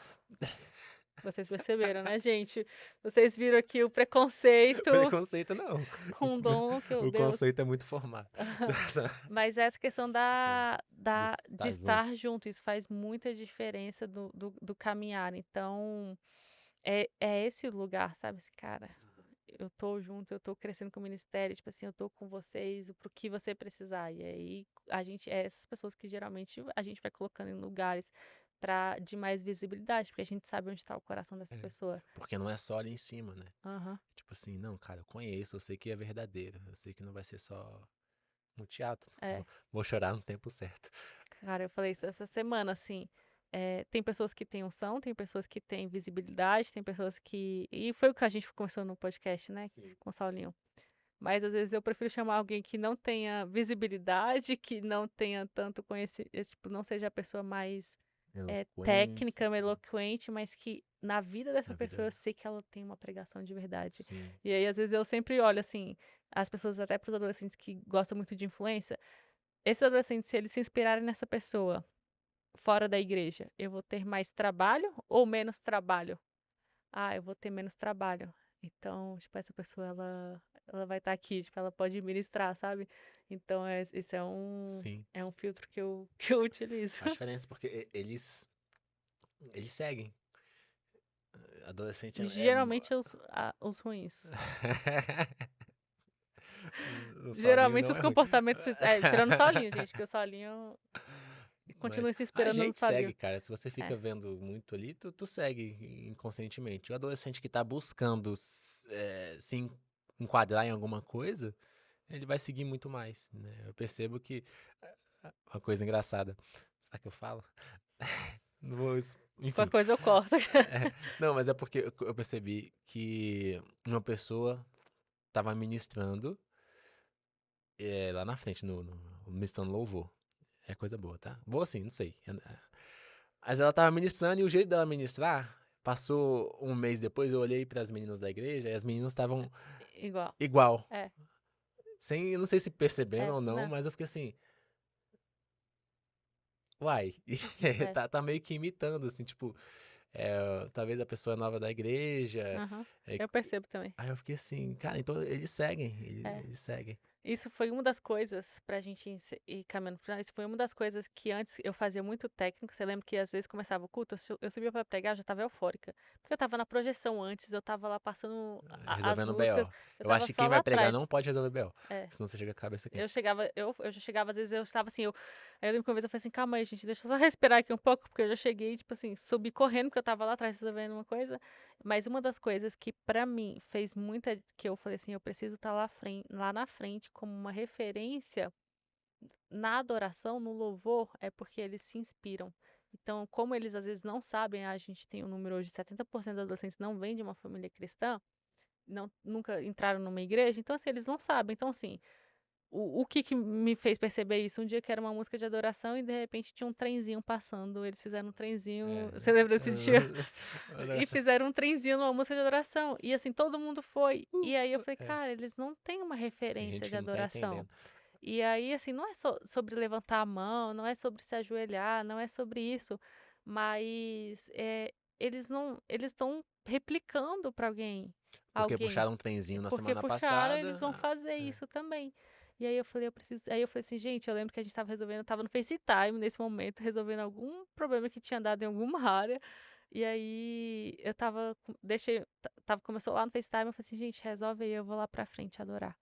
Vocês perceberam, né, gente? Vocês viram aqui o preconceito Preconceito não. com o dom que O Deus. conceito é muito formado. Mas essa questão Então, de tá junto. estar junto, isso faz muita diferença do caminhar. Então, é esse o lugar, sabe? Esse cara, eu tô junto, eu tô crescendo com o ministério, tipo assim, eu tô com vocês, pro que você precisar. E aí, essas pessoas que geralmente a gente vai colocando em lugares de mais visibilidade, porque a gente sabe onde tá o coração dessa É, pessoa. porque não é só ali em cima, né? Aham. Tipo assim, não, cara, eu conheço, eu sei que é verdadeiro. Eu sei que não vai ser só no teatro. É. Vou chorar no tempo certo. Cara, eu falei isso essa semana, assim. Tem pessoas que têm unção, tem pessoas que têm visibilidade, tem pessoas que. E foi o que a gente conversou no podcast, né? Sim. Com o Saulinho. Mas às vezes eu prefiro chamar alguém que não tenha visibilidade, que não tenha tanto conhecimento, tipo, não seja a pessoa mais Eloquente, técnica, assim, eloquente, mas que na vida dessa na pessoa eu vida. sei que ela tem uma pregação de verdade. Sim. E aí, às vezes, eu sempre olho assim, as pessoas, até para os adolescentes que gostam muito de influência, esses adolescentes, se eles se inspirarem nessa pessoa fora da igreja, eu vou ter mais trabalho ou menos trabalho? Eu vou ter menos trabalho. Então, tipo, essa pessoa, ela vai estar aqui, tipo, ela pode ministrar, sabe? Então, esse Sim. é um filtro que eu utilizo. Faz diferença porque eles seguem. Adolescente Geralmente os ruins. O Saulinho Geralmente não os é ruim. comportamentos. Tirando o Saulinho, gente, porque o Saulinho continua Mas se a inspirando no gente segue, Saulinho. cara. Se você É, fica vendo muito ali, tu segue inconscientemente. O adolescente que tá buscando se enquadrar em alguma coisa, ele vai seguir muito mais, né? Eu percebo que uma coisa engraçada. Será que eu falo? Não vou, qualquer enfim. coisa eu corto. Não, mas é porque eu percebi que uma pessoa tava ministrando lá na frente, ministrando louvor. É coisa boa, tá? Boa assim, não sei. Mas ela tava ministrando e o jeito dela ministrar Passou um mês depois, eu olhei para as meninas da igreja e as meninas estavam Igual. igual. É, Sem, eu não sei se percebendo ou não, não, mas eu fiquei assim, uai. é, Tá meio que imitando, assim, tipo, talvez a pessoa é nova da igreja. aham. é, Eu percebo também. Aí eu fiquei assim, cara, então eles seguem, É. eles seguem. Isso foi uma das coisas pra gente ir caminhando pro final. Isso foi uma das coisas que antes eu fazia muito técnico. Você lembra que às vezes começava o culto, eu subia pra pregar, eu já tava eufórica. Porque eu tava na projeção antes, eu tava lá passando as Resolvendo músicas, BO. eu Eu tava acho que só quem lá vai pregar atrás. não pode resolver BO. É. Senão você chega com a cabeça Eu quente. chegava, eu já chegava, às vezes eu estava assim, aí eu lembro que uma vez eu falei assim, calma aí, gente, deixa eu só respirar aqui um pouco, porque eu já cheguei, tipo assim, subi correndo, porque eu tava lá atrás resolvendo uma coisa. Mas uma das coisas que pra mim fez muita, que eu falei assim, eu preciso estar lá na frente como uma referência na adoração, no louvor, é porque eles se inspiram. Então, como eles às vezes não sabem, a gente tem um número hoje, 70% dos adolescentes não vem de uma família cristã, não, nunca entraram numa igreja, então assim, eles não sabem. Então, assim, o que que me fez perceber isso? Um dia que era uma música de adoração e de repente tinha um trenzinho passando. Eles fizeram um trenzinho. Você lembra desse dia? E Nossa. fizeram um trenzinho numa música de adoração. E assim, todo mundo foi. E aí eu falei, É, cara, eles não têm uma tem referência gente de que não tá adoração. entendendo. E aí, assim, não é sobre levantar a mão, não é sobre se ajoelhar, não é sobre isso. Mas eles estão replicando para alguém. Porque Alguém. puxaram um trenzinho na Porque semana puxaram, eles vão passada. fazer É. isso também. E aí eu falei, eu preciso. Aí eu falei assim, gente, eu lembro que a gente tava resolvendo, eu tava no FaceTime nesse momento, resolvendo algum problema que tinha dado em alguma área. E aí eu tava. Começou lá no FaceTime, eu falei assim, gente, resolve aí, eu vou lá pra frente adorar.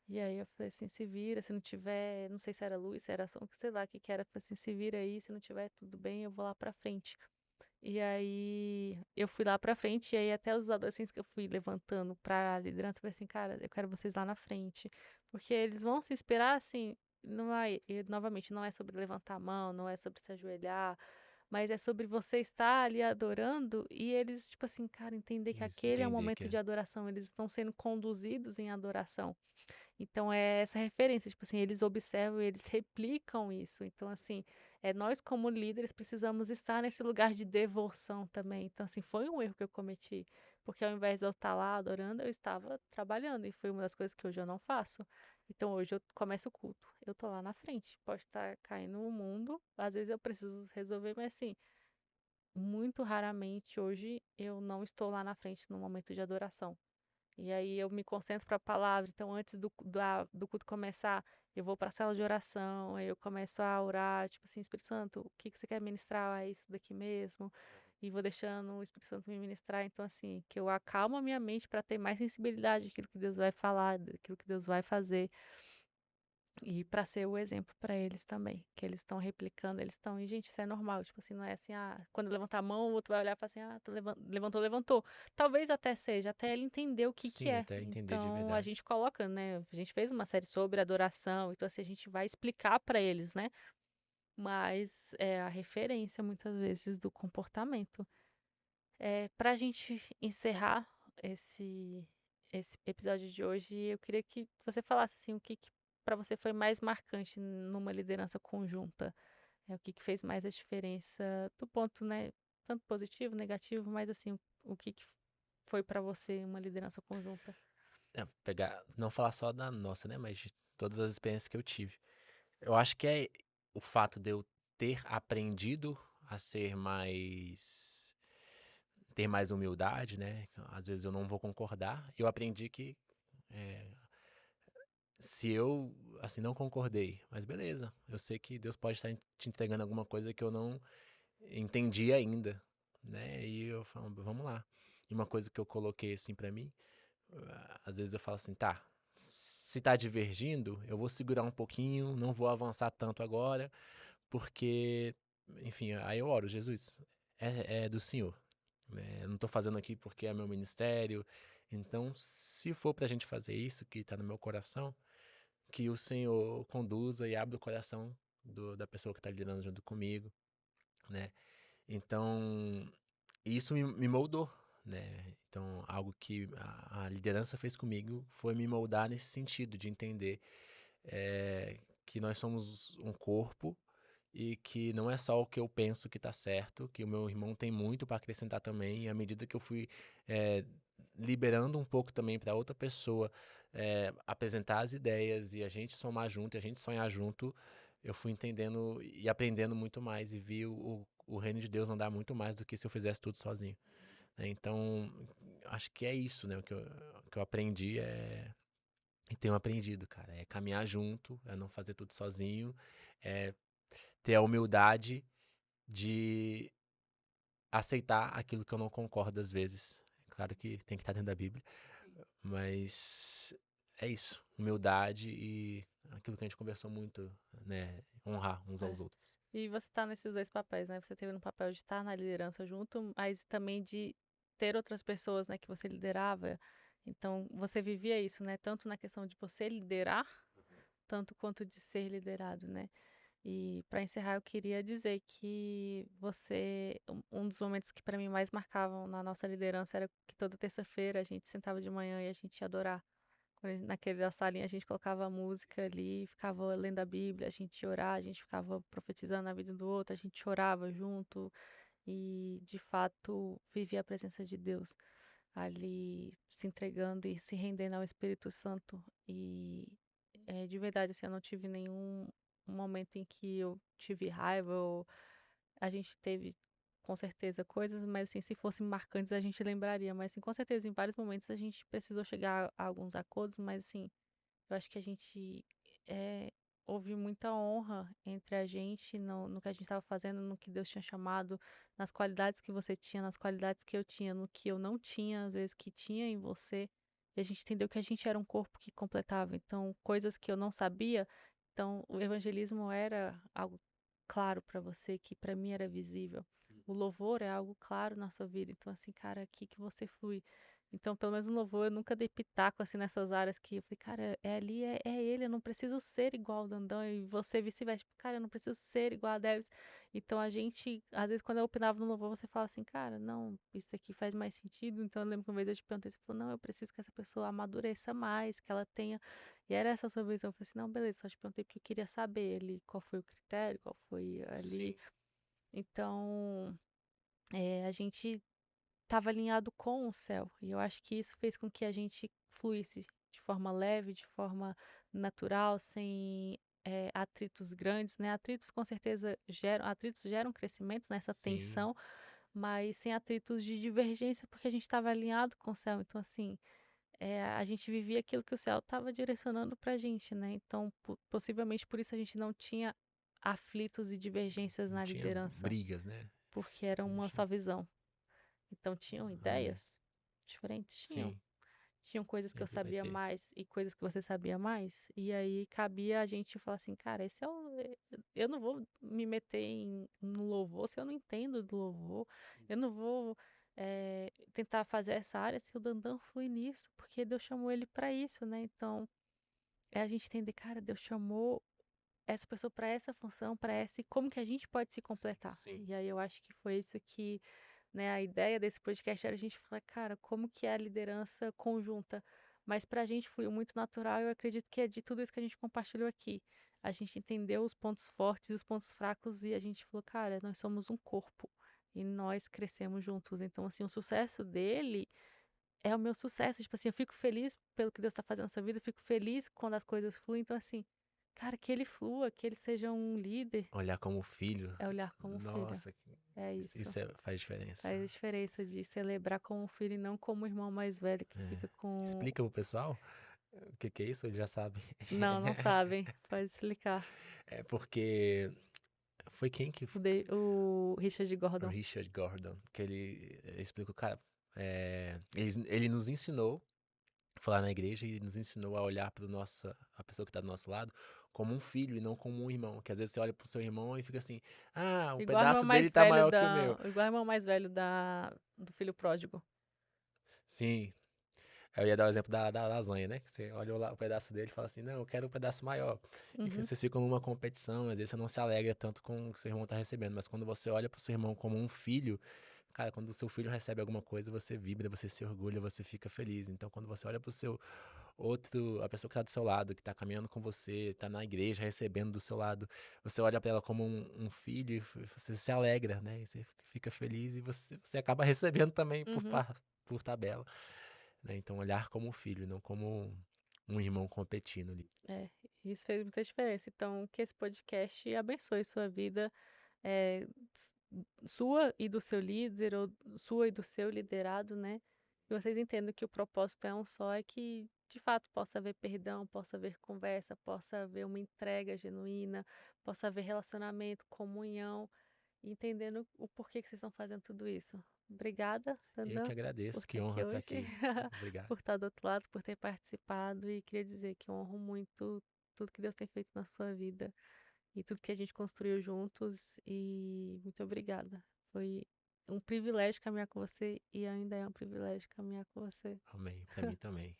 E aí eu falei assim, se vira, se não tiver, não sei se era luz, se era som, sei lá o que que era. Eu falei assim, se vira aí, se não tiver tudo bem, eu vou lá pra frente. E aí eu fui lá pra frente, e aí até os adolescentes que eu fui levantando pra liderança, eu falei assim, cara, eu quero vocês lá na frente. Porque eles vão se esperar assim, não é, e, novamente, não é sobre levantar a mão, não é sobre se ajoelhar, mas é sobre você estar ali adorando e eles, tipo assim, cara, entender que Isso, aquele é um entender que momento de adoração, eles estão sendo conduzidos em adoração. Então é essa referência, tipo assim, eles observam e eles replicam isso. Então, assim, nós como líderes precisamos estar nesse lugar de devoção também. Então, assim, foi um erro que eu cometi. Porque ao invés de eu estar lá adorando, eu estava trabalhando. E foi uma das coisas que hoje eu não faço. Então, hoje eu começo o culto. Eu tô lá na frente. Pode estar caindo o mundo. Às vezes eu preciso resolver, mas assim, muito raramente hoje eu não estou lá na frente no momento de adoração. E aí eu me concentro para a palavra. Então, antes do culto começar, eu vou para a sala de oração, aí eu começo a orar, tipo assim, Espírito Santo, o que que você quer ministrar? É isso daqui mesmo? E vou deixando o Espírito Santo me ministrar. Então, assim, que eu acalmo a minha mente para ter mais sensibilidade daquilo que Deus vai falar, daquilo que Deus vai fazer. E para ser o exemplo para eles também, que eles estão replicando, eles estão. E, gente, isso é normal. Tipo assim, não é assim, quando levantar a mão, o outro vai olhar e falar assim, levantou, levantou. Talvez até seja, até ele entender o que que sim, é. até entender de Então, a verdade. gente coloca, né? A gente fez uma série sobre adoração, então assim, a gente vai explicar para eles, né? Mas é a referência, muitas vezes, do comportamento. Para a gente encerrar esse, esse episódio de hoje, eu queria que você falasse assim, o que para você foi mais marcante numa liderança conjunta. O que que fez mais a diferença do ponto, né, tanto positivo, negativo, mas assim, o que que foi para você uma liderança conjunta? Pegar, não falar só da nossa, né? Mas de todas as experiências que eu tive. Eu acho que é o fato de eu ter aprendido a ser mais. Ter mais humildade, né? Às vezes eu não vou concordar. Eu aprendi que é, se eu, assim, não concordei, mas beleza, eu sei que Deus pode estar te entregando alguma coisa que eu não entendi ainda, né? E eu falo, vamos lá. E uma coisa que eu coloquei assim pra mim, às vezes eu falo assim, tá, se tá divergindo, eu vou segurar um pouquinho, não vou avançar tanto agora, porque, enfim, aí eu oro, Jesus, é do Senhor, né? Eu não tô fazendo aqui porque é meu ministério. Então, se for pra gente fazer isso que tá no meu coração, que o Senhor conduza e abra o coração da pessoa que está liderando junto comigo, né? Então, isso me moldou, né? Então, algo que a liderança fez comigo foi me moldar nesse sentido, de entender que nós somos um corpo e que não é só o que eu penso que tá certo, que o meu irmão tem muito para acrescentar também, e à medida que eu fui eh, liberando um pouco também para outra pessoa apresentar as ideias e a gente somar junto, e a gente sonhar junto, eu fui entendendo e aprendendo muito mais e vi o reino de Deus andar muito mais do que se eu fizesse tudo sozinho, né? Então, acho que é isso, né? O que eu aprendi e tenho aprendido, cara, é caminhar junto, é não fazer tudo sozinho, é ter a humildade de aceitar aquilo que eu não concordo às vezes. Claro que tem que estar dentro da Bíblia, mas é isso, humildade e aquilo que a gente conversou muito, né? Honrar uns É. aos outros. E você tá nesses dois papéis, né? Você teve no papel de estar na liderança junto, mas também de ter outras pessoas, né, que você liderava. Então, você vivia isso, né? Tanto na questão de você liderar, tanto quanto de ser liderado, né? E para encerrar, eu queria dizer que um dos momentos que para mim mais marcavam na nossa liderança era que toda terça-feira a gente sentava de manhã e a gente ia adorar. Naquela salinha a gente colocava a música ali, ficava lendo a Bíblia, a gente ia orar, a gente ficava profetizando na vida do outro, a gente chorava junto e de fato vivia a presença de Deus ali se entregando e se rendendo ao Espírito Santo. E de verdade, assim, eu não tive nenhum momento em que eu tive raiva ou a gente teve com certeza coisas, mas assim, se fossem marcantes a gente lembraria, mas assim, com certeza em vários momentos a gente precisou chegar a alguns acordos, mas assim, eu acho que a gente é, houve muita honra entre a gente no que a gente estava fazendo, no que Deus tinha chamado, nas qualidades que você tinha, nas qualidades que eu tinha, no que eu não tinha, às vezes que tinha em você. E a gente entendeu que a gente era um corpo que completava. Então, coisas que eu não sabia. Então, o evangelismo era algo claro para você, que para mim era visível. O louvor é algo claro na sua vida. Então, assim, cara, aqui que você flui. Então, pelo menos no louvor, eu nunca dei pitaco assim nessas áreas que eu falei, cara, é ali, é ele, eu não preciso ser igual ao Dandão, e você vice-versa, tipo, cara, eu não preciso ser igual a Debs. Então, a gente, às vezes, quando eu opinava no louvor, você fala assim, cara, não, isso aqui faz mais sentido. Então, eu lembro que uma vez eu te perguntei, você falou, não, eu preciso que essa pessoa amadureça mais, que ela tenha. E era essa a sua visão. Eu falei assim, não, beleza, só te perguntei porque eu queria saber ali qual foi o critério, qual foi ali. Sim, Então, a gente estava alinhado com o céu. E eu acho que isso fez com que a gente fluísse de forma leve, de forma natural, sem atritos grandes, né? Atritos geram crescimento nessa sim, tensão, mas sem atritos de divergência, porque a gente estava alinhado com o céu. Então, assim, a gente vivia aquilo que o céu estava direcionando para a gente, né? Então, possivelmente por isso a gente não tinha aflitos e divergências não na tinha liderança, brigas, né? porque era A uma gente, só visão. Então tinham amém. ideias diferentes? Tinham. Sim, Tinham coisas que eu sempre vai sabia ter. mais e coisas que você sabia mais. E aí cabia a gente falar assim, cara, esse é o. Eu não vou me meter no louvor se eu não entendo do louvor. Eu não vou tentar fazer essa área se o Dandan flui nisso, porque Deus chamou ele para isso, né? Então, é a gente entender, cara, Deus chamou essa pessoa para essa função, para essa, e como que a gente pode se completar. Sim, E aí eu acho que foi isso que, né, a ideia desse podcast era a gente falar, cara, como que é a liderança conjunta. Mas para a gente foi muito natural, eu acredito que é de tudo isso que a gente compartilhou aqui. A gente entendeu os pontos fortes e os pontos fracos e a gente falou, cara, nós somos um corpo e nós crescemos juntos. Então, assim, o sucesso dele é o meu sucesso. Tipo assim, eu fico feliz pelo que Deus está fazendo na sua vida, eu fico feliz quando as coisas fluem. Então, assim, cara, que ele flua, que ele seja um líder, olhar como filho, é olhar como filho. nossa, É isso, isso. faz diferença. Faz a diferença de celebrar como filho e não como irmão mais velho que É. fica com. Explica pro pessoal o que que é isso, eles já sabem. Não, não sabem. Pode explicar. É porque foi quem que O Richard o Gordon. Richard Gordon, que ele explicou, cara, ele nos ensinou a falar na igreja e nos ensinou a olhar para a pessoa que está do nosso lado como um filho e não como um irmão. Que às vezes você olha pro seu irmão e fica assim, ah, um Igual o irmão pedaço dele mais tá velho maior que o da. meu. Igual o irmão mais velho do filho pródigo. Sim, eu ia dar o exemplo da lasanha, né? Que você olha o pedaço dele e fala assim, não, eu quero um pedaço maior. E Uhum. vocês ficam numa competição, às vezes você não se alegra tanto com o que seu irmão tá recebendo, mas quando você olha pro seu irmão como um filho, cara, quando o seu filho recebe alguma coisa, você vibra, você se orgulha, você fica feliz. Então, quando você olha pro seu a pessoa que tá do seu lado, que tá caminhando com você, tá na igreja, recebendo do seu lado, você olha pra ela como um filho e você se alegra, né? E você fica feliz e você acaba recebendo também Uhum. por tabela, né? Então, olhar como um filho, não como um irmão competindo ali. É, isso fez muita diferença. Então, que esse podcast abençoe sua vida, eh, sua e do seu líder, ou sua e do seu liderado, né? E vocês entendam que o propósito é um só, é que de fato possa haver perdão, possa haver conversa, possa haver uma entrega genuína, possa haver relacionamento, comunhão, entendendo o porquê que vocês estão fazendo tudo isso. Obrigada, Eu que Dandan, por agradeço, estar que aqui honra estar hoje, aqui. Obrigado. por estar do outro lado, por ter participado, e queria dizer que eu honro muito tudo que Deus tem feito na sua vida e tudo que a gente construiu juntos, e muito obrigada. Foi um privilégio caminhar com você e ainda é um privilégio caminhar com você. Amém. Pra mim também.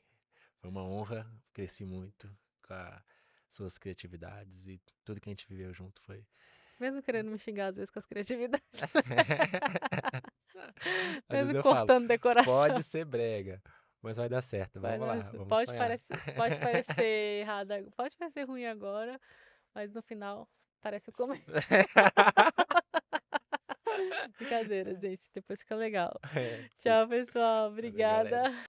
Foi uma honra, cresci muito com as suas criatividades e tudo que a gente viveu junto foi. Mesmo querendo me xingar às vezes com as criatividades, Às vezes mesmo eu falo, cortando decoração. pode ser brega, mas vai dar certo. Vamos lá, vamos sonhar. Pode parecer errada, pode parecer ruim agora, mas no final parece o começo. Brincadeira, gente, depois fica legal. É, Tchau, pessoal. valeu, galera. Obrigada.